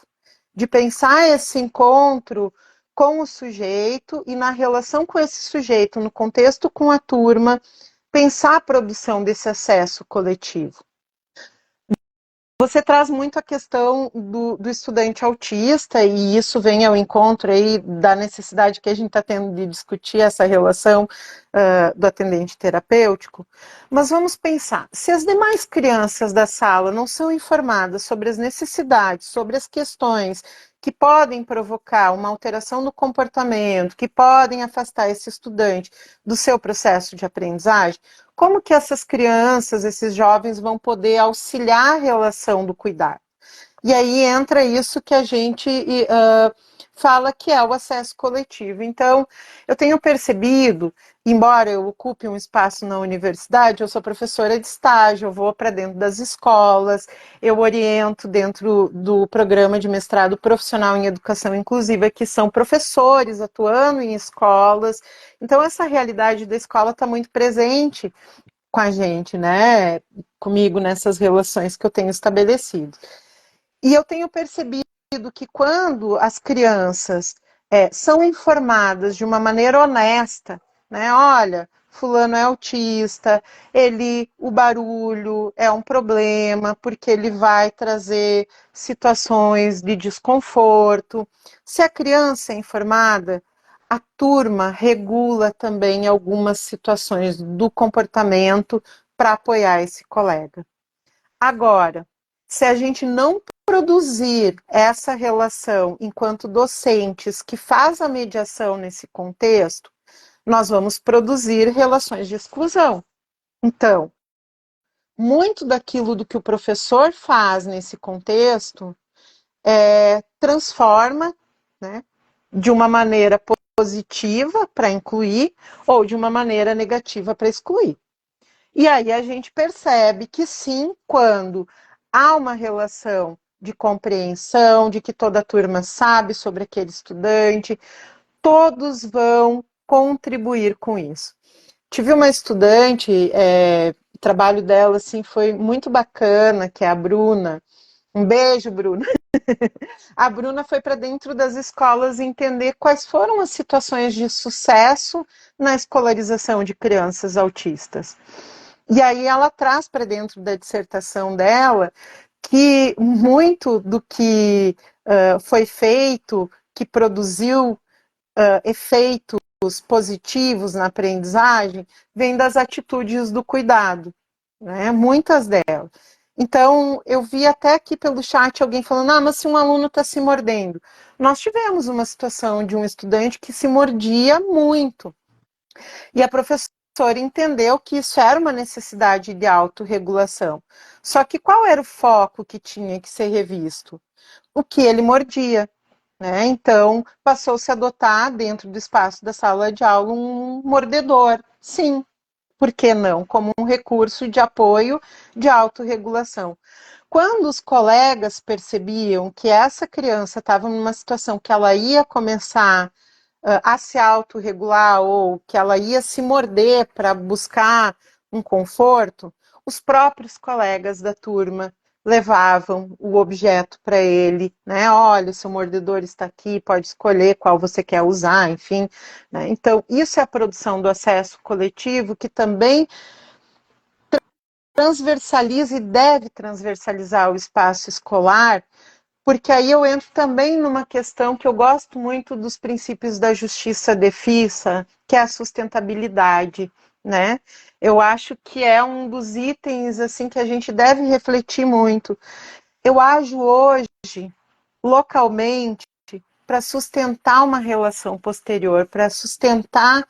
De pensar esse encontro com o sujeito e na relação com esse sujeito, no contexto com a turma, pensar a produção desse acesso coletivo. Você traz muito a questão do estudante autista, e isso vem ao encontro aí da necessidade que a gente está tendo de discutir essa relação do atendente terapêutico. Mas vamos pensar, se as demais crianças da sala não são informadas sobre as necessidades, sobre as questões que podem provocar uma alteração do comportamento, que podem afastar esse estudante do seu processo de aprendizagem, como que essas crianças, esses jovens vão poder auxiliar a relação do cuidado? E aí entra isso que a gente fala que é o acesso coletivo. Então, eu tenho percebido, embora eu ocupe um espaço na universidade, eu sou professora de estágio, eu vou para dentro das escolas, eu oriento dentro do programa de mestrado profissional em educação inclusiva, que são professores atuando em escolas. Então, essa realidade da escola está muito presente com a gente, né? Comigo nessas relações que eu tenho estabelecido. E eu tenho percebido que quando as crianças são informadas de uma maneira honesta né? Olha, fulano é autista, o barulho é um problema, porque ele vai trazer situações de desconforto. Se a criança é informada, a turma regula também algumas situações do comportamento para apoiar esse colega. Agora, se a gente não produzir essa relação enquanto docentes que faz a mediação nesse contexto, nós vamos produzir relações de exclusão. Então, muito daquilo do que o professor faz nesse contexto transforma, né, de uma maneira positiva para incluir ou de uma maneira negativa para excluir. E aí a gente percebe que sim, quando há uma relação de compreensão, de que toda a turma sabe sobre aquele estudante, todos vão contribuir com isso. Tive uma estudante, o trabalho dela assim, foi muito bacana, que é a Bruna. Um beijo, Bruna. A Bruna foi para dentro das escolas entender quais foram as situações de sucesso na escolarização de crianças autistas. E aí ela traz para dentro da dissertação dela que muito do que foi feito, que produziu efeitos positivos na aprendizagem, vem das atitudes do cuidado, né? Muitas delas. Então, eu vi até aqui pelo chat alguém falando, mas se um aluno está se mordendo. Nós tivemos uma situação de um estudante que se mordia muito. E a professora entendeu que isso era uma necessidade de autorregulação. Só que qual era o foco que tinha que ser revisto? O que ele mordia. Né? Então, passou-se a adotar, dentro do espaço da sala de aula, um mordedor. Sim, por que não? Como um recurso de apoio de autorregulação. Quando os colegas percebiam que essa criança estava numa situação que ela ia começar a se autorregular ou que ela ia se morder para buscar um conforto, os próprios colegas da turma levavam o objeto para ele, né? Olha, seu mordedor está aqui, pode escolher qual você quer usar, enfim. Né? Então, isso é a produção do acesso coletivo, que também transversaliza e deve transversalizar o espaço escolar, porque aí eu entro também numa questão que eu gosto muito dos princípios da justiça defisa, que é a sustentabilidade, né? Eu acho que é um dos itens assim que a gente deve refletir muito. Eu ajo hoje localmente para sustentar uma relação posterior, para sustentar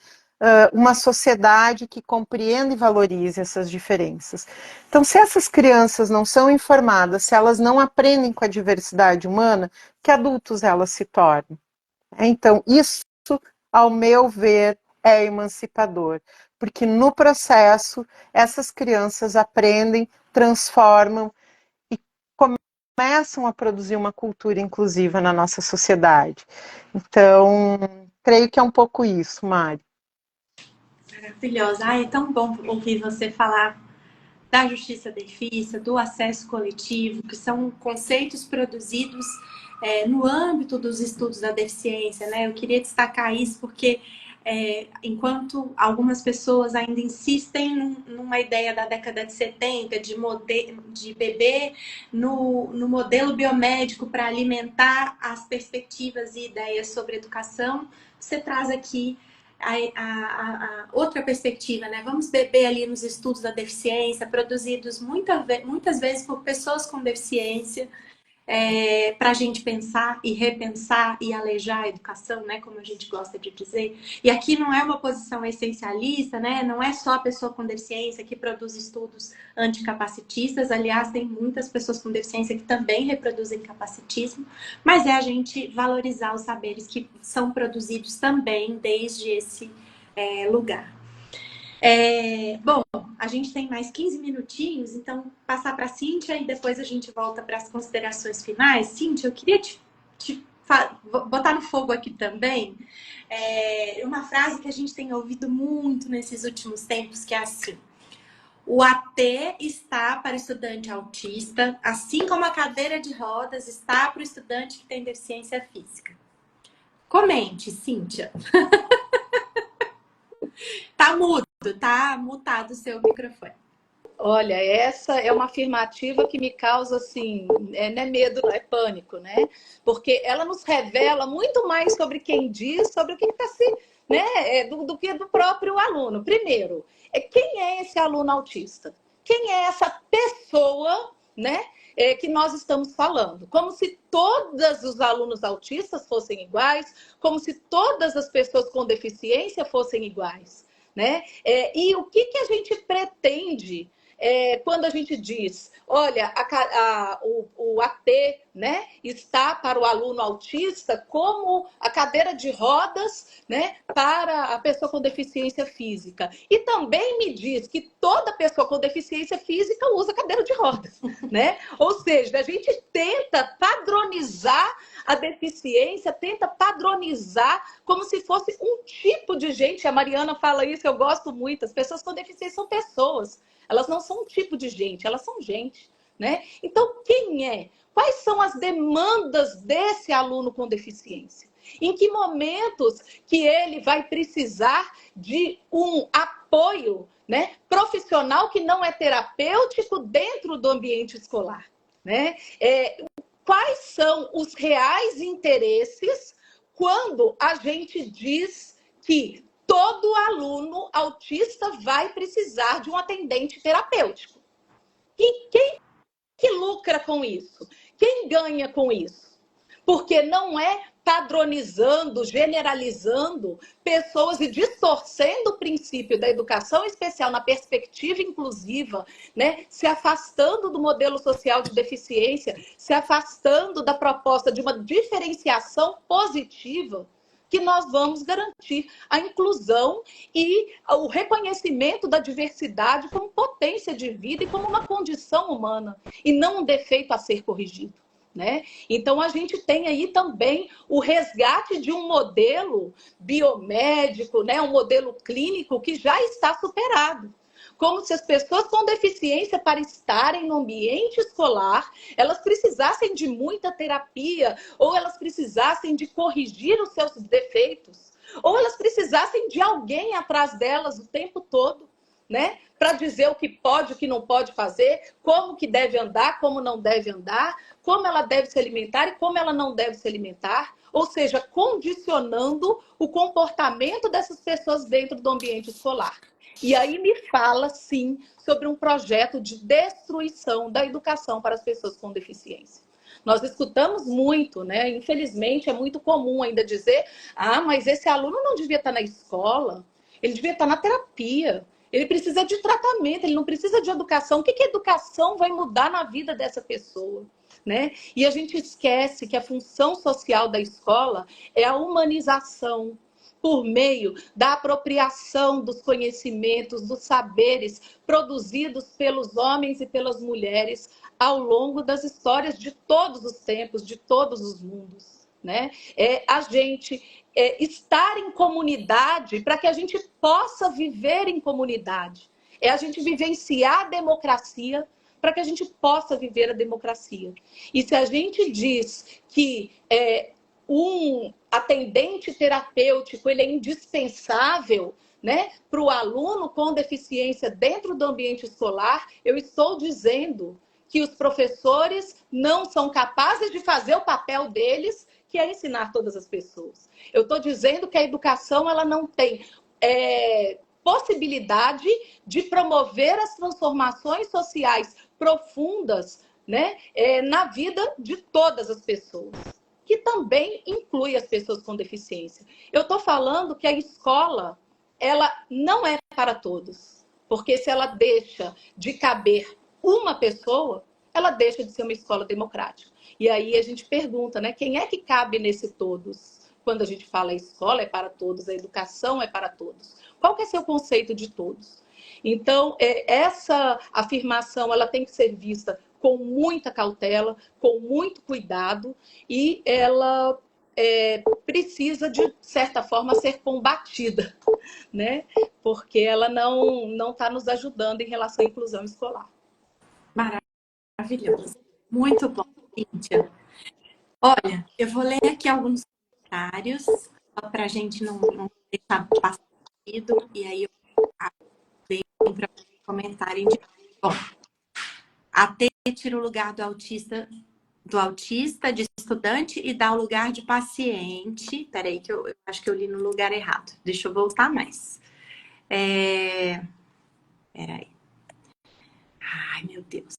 uma sociedade que compreenda e valorize essas diferenças. Então, se essas crianças não são informadas, se elas não aprendem com a diversidade humana, que adultos elas se tornam? Então, isso, ao meu ver, é emancipador, porque no processo essas crianças aprendem, transformam e começam a produzir uma cultura inclusiva na nossa sociedade. Então, creio que é um pouco isso, Mari. Maravilhosa. Ai, é tão bom ouvir você falar da justiça defisa, do acesso coletivo, que são conceitos produzidos no âmbito dos estudos da deficiência, né? Eu queria destacar isso porque enquanto algumas pessoas ainda insistem numa ideia da década de 70 de beber no modelo biomédico para alimentar as perspectivas e ideias sobre educação, você traz aqui a outra perspectiva, né? Vamos beber ali nos estudos da deficiência, produzidos muitas vezes por pessoas com deficiência, para a gente pensar e repensar e alejar a educação, né? Como a gente gosta de dizer. E aqui não é uma posição essencialista, né? Não é só a pessoa com deficiência que produz estudos anticapacitistas. Aliás, tem muitas pessoas com deficiência que também reproduzem capacitismo, mas é a gente valorizar os saberes que são produzidos também desde esse lugar. Bom, a gente tem mais 15 minutinhos, então passar para a Cíntia e depois a gente volta para as considerações finais. Cíntia, eu queria botar no fogo aqui também uma frase que a gente tem ouvido muito nesses últimos tempos, que é assim: o AT está para o estudante autista, assim como a cadeira de rodas está para o estudante que tem deficiência física. Comente, Cíntia. Tá mudo, tá mutado o seu microfone. Olha, essa é uma afirmativa que me causa, assim, não é medo, não é pânico, né? Porque ela nos revela muito mais sobre quem diz, sobre o que está se, né, do que do próprio aluno. Primeiro, quem é esse aluno autista? Quem é essa pessoa, né, que nós estamos falando? Como se todos os alunos autistas fossem iguais, como se todas as pessoas com deficiência fossem iguais, né? E o que a gente pretende quando a gente diz, olha, o AT, né, está para o aluno autista como a cadeira de rodas, né, para a pessoa com deficiência física. E também me diz que toda pessoa com deficiência física usa cadeira de rodas, né? Ou seja, a gente tenta padronizar a deficiência, tenta padronizar como se fosse um tipo de gente. A Mariana fala isso, eu gosto muito. As pessoas com deficiência são pessoas. Elas não são um tipo de gente, elas são gente, né? Então, quem é? Quais são as demandas desse aluno com deficiência? Em que momentos que ele vai precisar de um apoio, né, profissional que não é terapêutico dentro do ambiente escolar, né? Quais são os reais interesses quando a gente diz que todo aluno autista vai precisar de um atendente terapêutico? E quem que lucra com isso? Quem ganha com isso? Porque não é padronizando, generalizando pessoas e distorcendo o princípio da educação especial na perspectiva inclusiva, né? Se afastando do modelo social de deficiência, se afastando da proposta de uma diferenciação positiva, que nós vamos garantir a inclusão e o reconhecimento da diversidade como potência de vida e como uma condição humana, e não um defeito a ser corrigido, né? Então, a gente tem aí também o resgate de um modelo biomédico, né? Um modelo clínico que já está superado. Como se as pessoas com deficiência, para estarem no ambiente escolar, elas precisassem de muita terapia, ou elas precisassem de corrigir os seus defeitos, ou elas precisassem de alguém atrás delas o tempo todo, né? Para dizer o que pode, o que não pode fazer, como que deve andar, como não deve andar, como ela deve se alimentar e como ela não deve se alimentar. Ou seja, condicionando o comportamento dessas pessoas dentro do ambiente escolar. E aí me fala, sim, sobre um projeto de destruição da educação para as pessoas com deficiência. Nós escutamos muito, né? Infelizmente, é muito comum ainda dizer: ah, mas esse aluno não devia estar na escola, ele devia estar na terapia, ele precisa de tratamento, ele não precisa de educação. O que a educação vai mudar na vida dessa pessoa? Né? E a gente esquece que a função social da escola é a humanização, por meio da apropriação dos conhecimentos, dos saberes produzidos pelos homens e pelas mulheres ao longo das histórias de todos os tempos, de todos os mundos, né? A gente estar em comunidade para que a gente possa viver em comunidade. É a gente vivenciar a democracia para que a gente possa viver a democracia. E se a gente diz que um atendente terapêutico ele é indispensável, né, para o aluno com deficiência dentro do ambiente escolar, eu estou dizendo que os professores não são capazes de fazer o papel deles, que é ensinar todas as pessoas. Eu estou dizendo que a educação ela não tem possibilidade de promover as transformações sociais profundas, né, na vida de todas as pessoas, que também inclui as pessoas com deficiência. Eu estou falando que a escola, ela não é para todos. Porque se ela deixa de caber uma pessoa, ela deixa de ser uma escola democrática. E aí a gente pergunta, né, quem é que cabe nesse todos? Quando a gente fala a escola é para todos, a educação é para todos. Qual que é seu conceito de todos? Então, essa afirmação ela tem que ser vista com muita cautela, com muito cuidado, e ela precisa, de certa forma, ser combatida, né? Porque ela não está nos ajudando em relação à inclusão escolar. Maravilhoso. Muito bom, Cíntia. Olha, eu vou ler aqui alguns comentários, para a gente não deixar passar e aí eu venho para comentarem de... Bom, a T tira o lugar do autista, de estudante, e dá o lugar de paciente. Peraí, que eu acho que eu li no lugar errado. Deixa eu voltar mais. Peraí. Ai, meu Deus.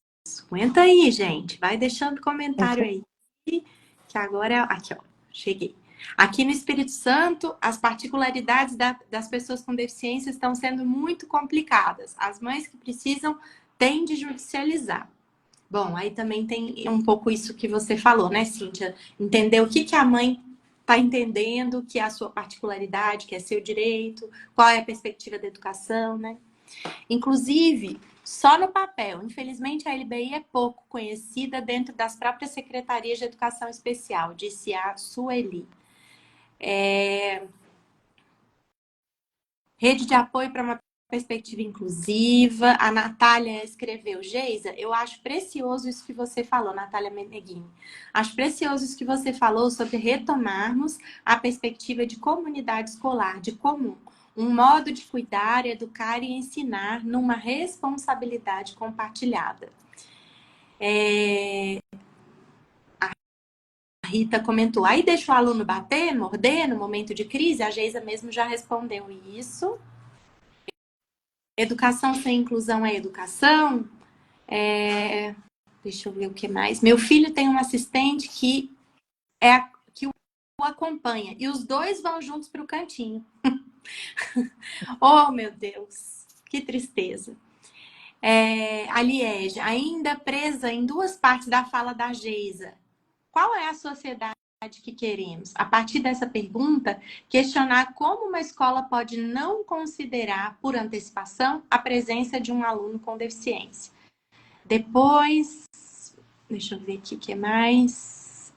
Aguenta aí, gente. Vai deixando comentário aí. Que agora... Aqui, ó. Cheguei. Aqui no Espírito Santo, as particularidades das pessoas com deficiência estão sendo muito complicadas. As mães que precisam têm de judicializar. Bom, aí também tem um pouco isso que você falou, né, Cíntia? Entender o que a mãe está entendendo, que é a sua particularidade, que é seu direito, qual é a perspectiva da educação, né? Inclusive, só no papel. Infelizmente, a LBI é pouco conhecida dentro das próprias secretarias de educação especial, disse a Sueli. Rede de apoio para uma perspectiva inclusiva. A Natália escreveu: Geisa, eu acho precioso isso que você falou, Natália Meneghini. Acho precioso isso que você falou sobre retomarmos a perspectiva de comunidade escolar, de comum. Um modo de cuidar, educar e ensinar numa responsabilidade compartilhada. A Rita comentou: aí deixa o aluno bater, morder no momento de crise? A Geisa mesmo já respondeu isso. Educação sem inclusão é educação? Deixa eu ver o que mais. Meu filho tem um assistente que o acompanha e os dois vão juntos para o cantinho. Oh, meu Deus, que tristeza. A Liege, ainda presa em duas partes da fala da Geisa. Qual é a sociedade que queremos? A partir dessa pergunta, questionar como uma escola pode não considerar, por antecipação, a presença de um aluno com deficiência. Depois, deixa eu ver aqui o que mais.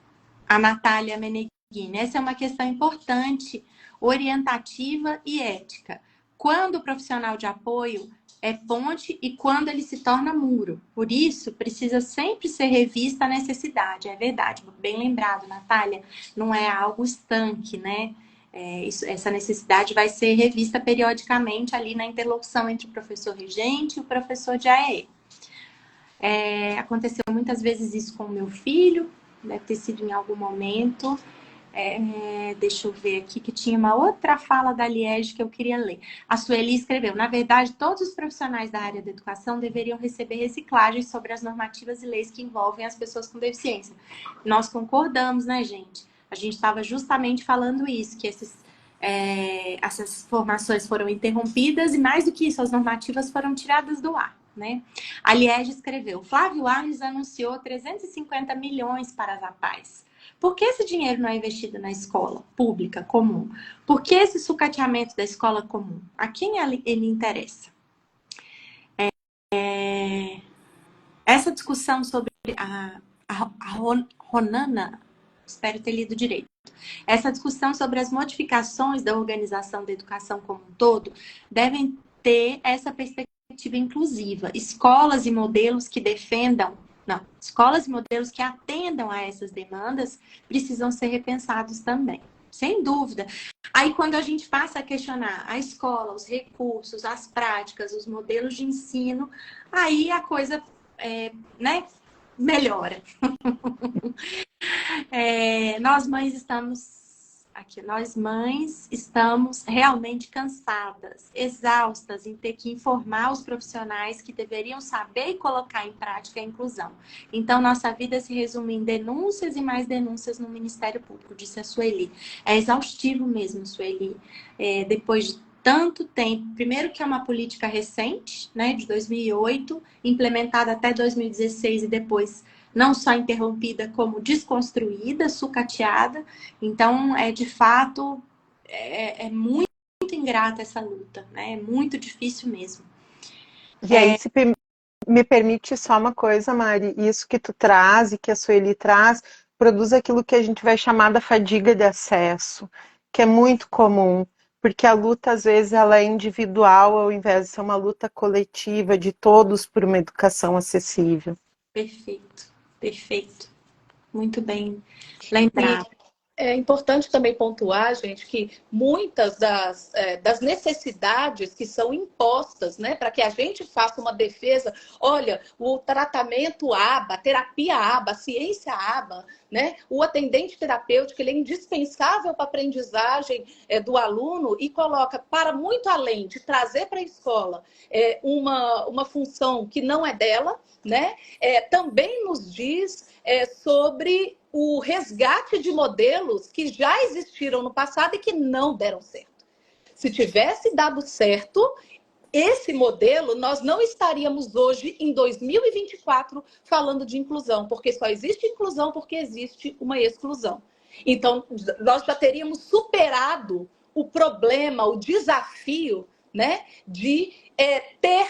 A Natália Meneghini. Essa é uma questão importante, orientativa e ética. Quando o profissional de apoio é ponte e quando ele se torna muro. Por isso, precisa sempre ser revista a necessidade. É verdade, bem lembrado, Natália. Não é algo estanque, né? Essa necessidade vai ser revista periodicamente ali na interlocução entre o professor regente e o professor de AE. Aconteceu muitas vezes isso com o meu filho, deve ter sido em algum momento. Deixa eu ver aqui, que tinha uma outra fala da Liege que eu queria ler. A Sueli escreveu: na verdade, todos os profissionais da área da educação deveriam receber reciclagem sobre as normativas e leis que envolvem as pessoas com deficiência. Nós concordamos, né, gente? A gente estava justamente falando isso, que essas formações foram interrompidas e, mais do que isso, as normativas foram tiradas do ar, né? A Liege escreveu: Flávio Arnes anunciou 350 milhões para as APAES. Por que esse dinheiro não é investido na escola pública comum? Por que esse sucateamento da escola comum? A quem ele interessa? Essa discussão sobre a Ronana, espero ter lido direito. Essa discussão sobre as modificações da organização da educação como um todo devem ter essa perspectiva inclusiva. Escolas e modelos que defendam escolas e modelos que atendam a essas demandas precisam ser repensados também, sem dúvida. Aí, quando a gente passa a questionar a escola, os recursos, as práticas, os modelos de ensino, aí a coisa, né, melhora. Nós mães estamos realmente cansadas, exaustas em ter que informar os profissionais que deveriam saber e colocar em prática a inclusão. Então, nossa vida se resume em denúncias e mais denúncias no Ministério Público, disse a Sueli. É exaustivo mesmo, Sueli. Depois de tanto tempo, primeiro que é uma política recente, né, de 2008, implementada até 2016 e depois não só interrompida, como desconstruída, sucateada. Então, de fato, é muito ingrata essa luta, né? É muito difícil mesmo. E aí, se me permite só uma coisa, Mari, isso que tu traz e que a Sueli traz, produz aquilo que a gente vai chamar da fadiga de acesso, que é muito comum, porque a luta, às vezes, ela é individual, ao invés de ser uma luta coletiva de todos por uma educação acessível. Perfeito, perfeito. Muito bem lembrado. É importante também pontuar, gente, que muitas das necessidades que são impostas, né, para que a gente faça uma defesa, olha, o tratamento ABA, a terapia ABA, a ciência ABA, né, o atendente terapêutico, ele é indispensável para a aprendizagem do aluno e coloca para muito além de trazer para a escola uma função que não é dela, né, também nos diz sobre o resgate de modelos que já existiram no passado e que não deram certo. Se tivesse dado certo esse modelo, nós não estaríamos hoje, em 2024, falando de inclusão, porque só existe inclusão porque existe uma exclusão. Então, nós já teríamos superado o problema, o desafio, né, de ter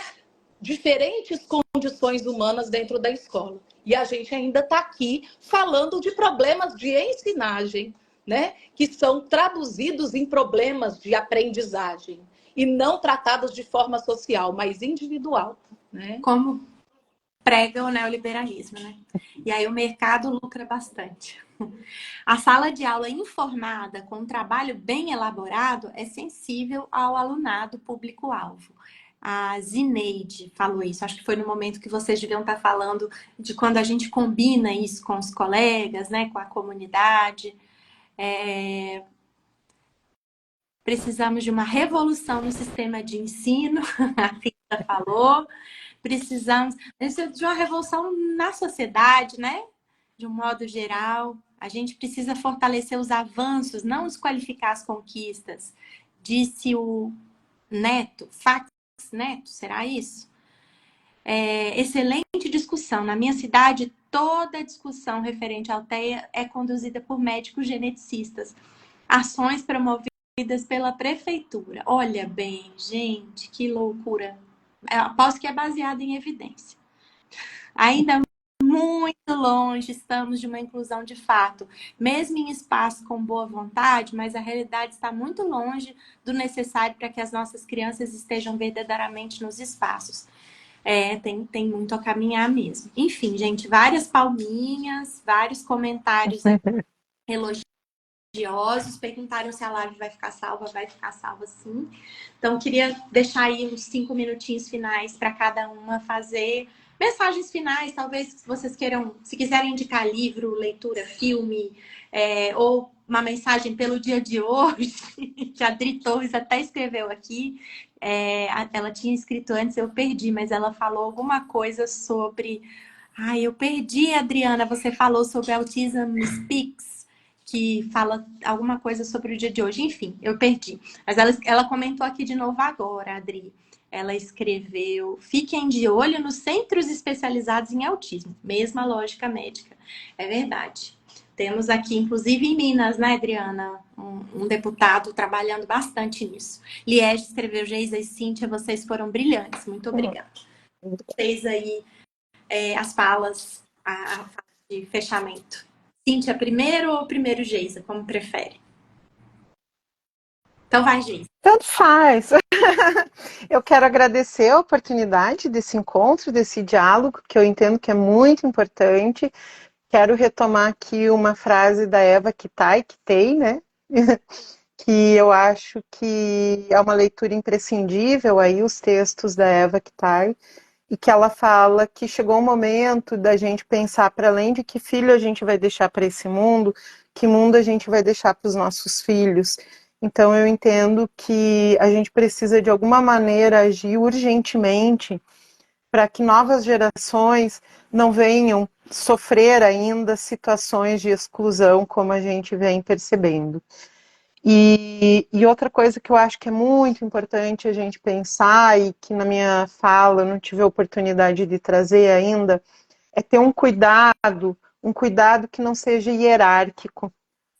diferentes condições humanas dentro da escola. E a gente ainda está aqui falando de problemas de ensinagem, né? Que são traduzidos em problemas de aprendizagem e não tratados de forma social, mas individual, né? Como prega o neoliberalismo, né? E aí o mercado lucra bastante. A sala de aula informada, com um trabalho bem elaborado, é sensível ao alunado público-alvo. A Zineide falou isso. Acho que foi no momento que vocês deviam estar falando de quando a gente combina isso com os colegas, né, com a comunidade. Precisamos de uma revolução no sistema de ensino, a Rita falou. Precisamos de uma revolução na sociedade, né? De um modo geral. A gente precisa fortalecer os avanços, não desqualificar as conquistas. Disse o Neto, Fax Neto, será isso? Excelente discussão. Na minha cidade, toda discussão referente à alteia é conduzida por médicos geneticistas. Ações promovidas pela prefeitura. Olha bem, gente, que loucura. Aposto que é baseado em evidência. Ainda muito longe estamos de uma inclusão de fato, mesmo em espaços com boa vontade, mas a realidade está muito longe do necessário para que as nossas crianças estejam verdadeiramente nos espaços. Tem muito a caminhar mesmo. Enfim, gente, várias palminhas, vários comentários elogiosos, perguntaram se a live vai ficar salva sim. Então, queria deixar aí uns 5 minutinhos finais para cada uma fazer mensagens finais, talvez se vocês queiram, se quiserem indicar livro, leitura, filme, ou uma mensagem pelo dia de hoje, que a Adri Torres até escreveu aqui. Ela tinha escrito antes, eu perdi, mas ela falou alguma coisa sobre... Ai, eu perdi, Adriana, você falou sobre Autism Speaks, que fala alguma coisa sobre o dia de hoje. Enfim, eu perdi. Mas ela comentou aqui de novo agora, Adri. Ela escreveu: fiquem de olho nos centros especializados em autismo. Mesma lógica médica. É verdade. Temos aqui, inclusive em Minas, né, Adriana? Um deputado trabalhando bastante nisso. Liege escreveu: Geisa e Cíntia, vocês foram brilhantes. Muito obrigada. Vocês aí, as falas, a fala de fechamento. Cíntia, primeiro ou primeiro Geisa, como prefere? Então vai, Geisa. Tanto faz. Eu quero agradecer a oportunidade desse encontro, desse diálogo, que eu entendo que é muito importante. Quero retomar aqui uma frase da Eva Kitei, né? Que eu acho que é uma leitura imprescindível aí, os textos da Eva Kitei, e que ela fala que chegou o momento da gente pensar, para além de que filho a gente vai deixar para esse mundo, que mundo a gente vai deixar para os nossos filhos. Então eu entendo que a gente precisa de alguma maneira agir urgentemente para que novas gerações não venham sofrer ainda situações de exclusão como a gente vem percebendo. E outra coisa que eu acho que é muito importante a gente pensar, e que na minha fala eu não tive a oportunidade de trazer ainda, é ter um cuidado que não seja hierárquico,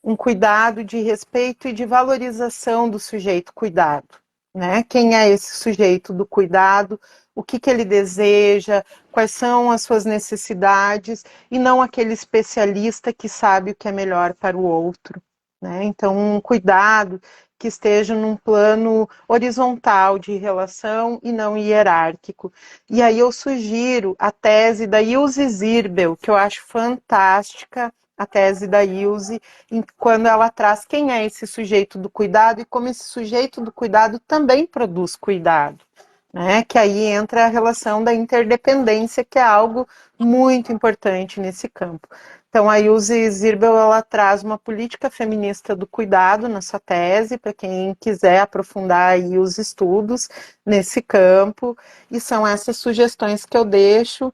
um cuidado de respeito e de valorização do sujeito cuidado, né? Quem é esse sujeito do cuidado, o que ele deseja, quais são as suas necessidades, e não aquele especialista que sabe o que é melhor para o outro, né? Então, um cuidado que esteja num plano horizontal de relação e não hierárquico. E aí eu sugiro a tese da Ilse Zirbel, que eu acho fantástica, a tese da Ilse, quando ela traz quem é esse sujeito do cuidado e como esse sujeito do cuidado também produz cuidado, né? Que aí entra a relação da interdependência, que é algo muito importante nesse campo. Então, a Ilse Zirbel, ela traz uma política feminista do cuidado na sua tese, para quem quiser aprofundar aí os estudos nesse campo, e são essas sugestões que eu deixo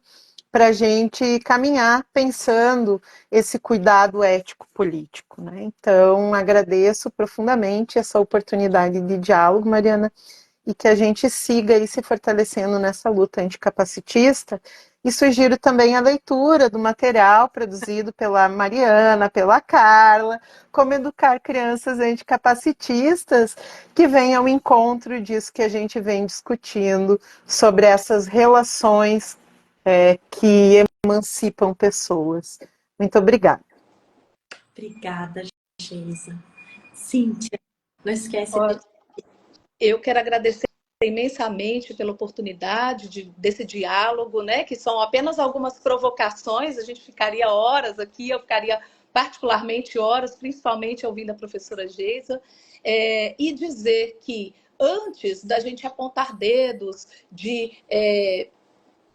para a gente caminhar pensando esse cuidado ético-político, né? Então, agradeço profundamente essa oportunidade de diálogo, Mariana, e que a gente siga aí se fortalecendo nessa luta anticapacitista. E sugiro também a leitura do material produzido pela Mariana, pela Carla, Como Educar Crianças Anticapacitistas, que vem ao encontro disso que a gente vem discutindo, sobre essas relações que emancipam pessoas. Muito obrigada. Obrigada, Geisa. Cíntia, não esquece Olha, eu quero agradecer imensamente pela oportunidade desse diálogo, né? Que são apenas algumas provocações, a gente ficaria horas aqui, eu ficaria particularmente horas, principalmente ouvindo a professora Geisa, e dizer que antes da gente apontar dedos, de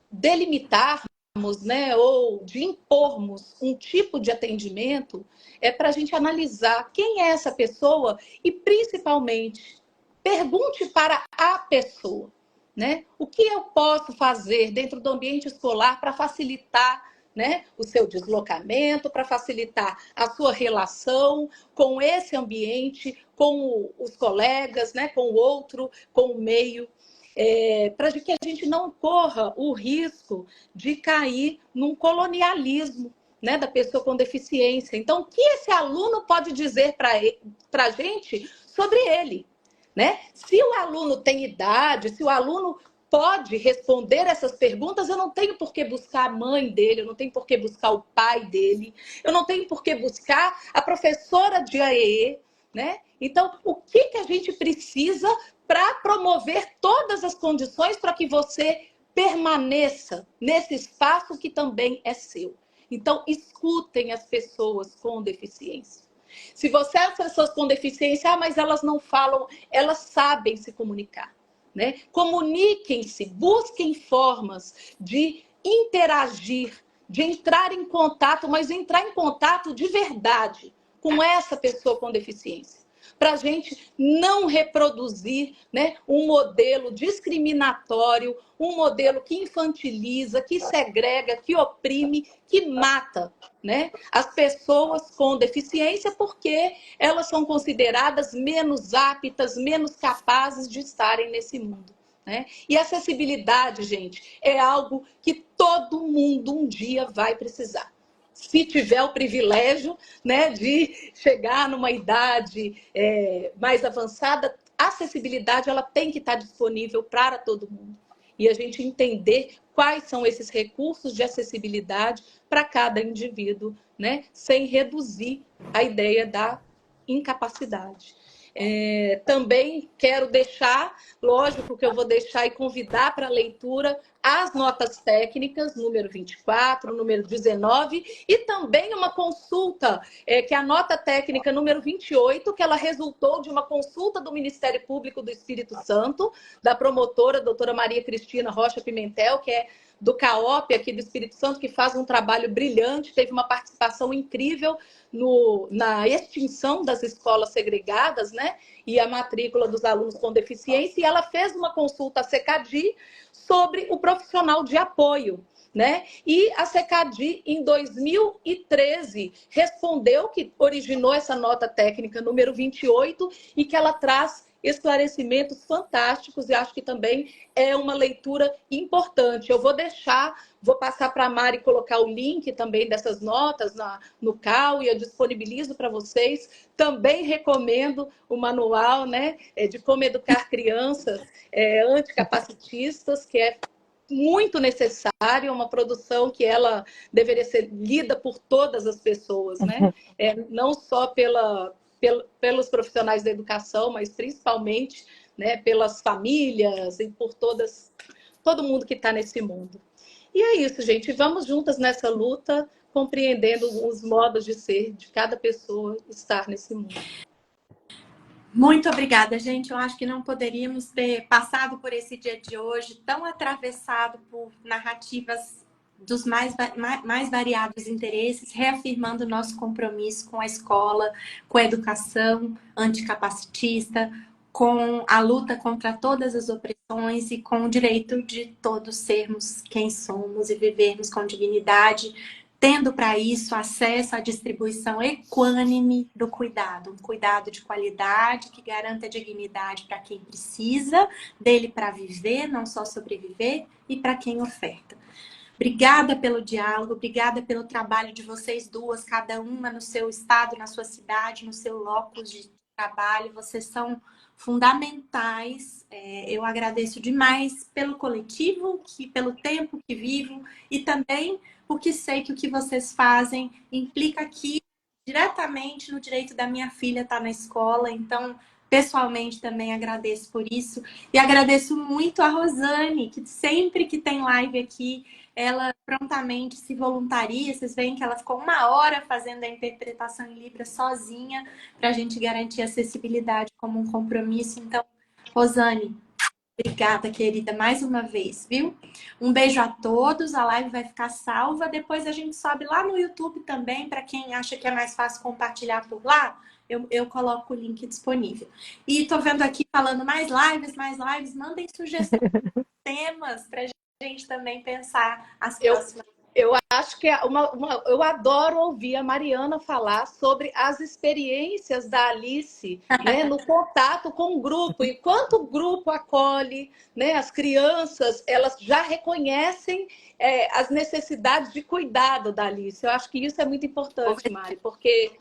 delimitarmos, né, ou de impormos um tipo de atendimento, é para a gente analisar quem é essa pessoa e, principalmente, pergunte para a pessoa, né? O que eu posso fazer dentro do ambiente escolar para facilitar, né, o seu deslocamento, para facilitar a sua relação com esse ambiente, com os colegas, né, com o outro, com o meio, para que a gente não corra o risco de cair num colonialismo, né, da pessoa com deficiência. Então, o que esse aluno pode dizer para a gente sobre ele? Né? Se o aluno tem idade, se o aluno pode responder essas perguntas, eu não tenho por que buscar a mãe dele, eu não tenho por que buscar o pai dele, eu não tenho por que buscar a professora de AEE, né? Então, o que a gente precisa para promover todas as condições para que você permaneça nesse espaço que também é seu? Então, escutem as pessoas com deficiência. Se você as pessoas com deficiência, mas elas não falam, elas sabem se comunicar, né? Comuniquem-se, busquem formas de interagir, de entrar em contato, mas entrar em contato de verdade com essa pessoa com deficiência, para a gente não reproduzir, né, um modelo discriminatório, um modelo que infantiliza, que segrega, que oprime, que mata, né, as pessoas com deficiência, porque elas são consideradas menos aptas, menos capazes de estarem nesse mundo, né? E acessibilidade, gente, é algo que todo mundo um dia vai precisar. Se tiver o privilégio, né, de chegar numa idade mais avançada, a acessibilidade ela tem que estar disponível para todo mundo. E a gente entender quais são esses recursos de acessibilidade para cada indivíduo, né, sem reduzir a ideia da incapacidade. Também quero deixar, lógico que eu vou deixar e convidar para a leitura as notas técnicas, número 24, número 19, e também uma consulta, que é a nota técnica número 28, que ela resultou de uma consulta do Ministério Público do Espírito Santo, da promotora, doutora Maria Cristina Rocha Pimentel, que é do CAOP aqui do Espírito Santo, que faz um trabalho brilhante, teve uma participação incrível na extinção das escolas segregadas, né? E a matrícula dos alunos com deficiência, e ela fez uma consulta à SECADI sobre o profissional de apoio, né? E a SECADI, em 2013, respondeu, que originou essa nota técnica número 28, e que ela traz esclarecimentos fantásticos, e acho que também é uma leitura importante. Eu vou passar para a Mari colocar o link também dessas notas no CAU, e eu disponibilizo para vocês. Também recomendo o manual, né, de como educar crianças anticapacitistas, que é muito necessário, uma produção que ela deveria ser lida por todas as pessoas, né? Não só pelos profissionais da educação, mas principalmente, né, pelas famílias e por todo mundo que está nesse mundo. E é isso, gente. Vamos juntas nessa luta compreendendo os modos de ser de cada pessoa estar nesse mundo. Muito obrigada, gente. Eu acho que não poderíamos ter passado por esse dia de hoje tão atravessado por narrativas dos mais variados interesses, reafirmando o nosso compromisso com a escola, com a educação anticapacitista, com a luta contra todas as opressões e com o direito de todos sermos quem somos e vivermos com dignidade, tendo para isso acesso à distribuição equânime do cuidado, um cuidado de qualidade que garanta dignidade para quem precisa dele para viver, não só sobreviver, e para quem oferta. Obrigada pelo diálogo, obrigada pelo trabalho de vocês duas, cada uma no seu estado, na sua cidade, no seu locus de trabalho. Vocês são fundamentais. Eu agradeço demais pelo coletivo, pelo tempo que vivo e também porque sei que o que vocês fazem implica aqui diretamente no direito da minha filha estar na escola. Então, pessoalmente também agradeço por isso. E agradeço muito a Rosane, que sempre que tem live aqui, ela prontamente se voluntaria. Vocês veem que ela ficou 1 hora fazendo a interpretação em Libras sozinha para a gente garantir a acessibilidade como um compromisso. Então, Rosane, obrigada, querida, mais uma vez, viu? Um beijo a todos. A live vai ficar salva. Depois a gente sobe lá no YouTube também, para quem acha que é mais fácil compartilhar por lá. Eu coloco o link disponível. E tô vendo aqui falando mais lives. Mandem sugestões de temas para gente também pensar as próximas. Eu acho que eu adoro ouvir a Mariana falar sobre as experiências da Alice, né, no contato com o grupo. E quanto o grupo acolhe, né, as crianças, elas já reconhecem as necessidades de cuidado da Alice. Eu acho que isso é muito importante, Mari, porque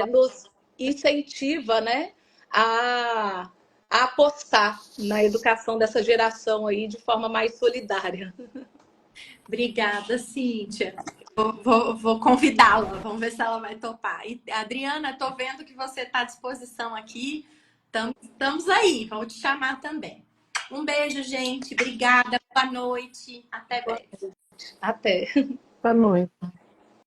nos incentiva, né, a apostar na educação dessa geração aí de forma mais solidária. Obrigada, Cíntia. Vou convidá-la, vamos ver se ela vai topar. E, Adriana, tô vendo que você está à disposição aqui. Estamos aí, vou te chamar também. Um beijo, gente. Obrigada. Boa noite. Até breve. Até. Boa noite.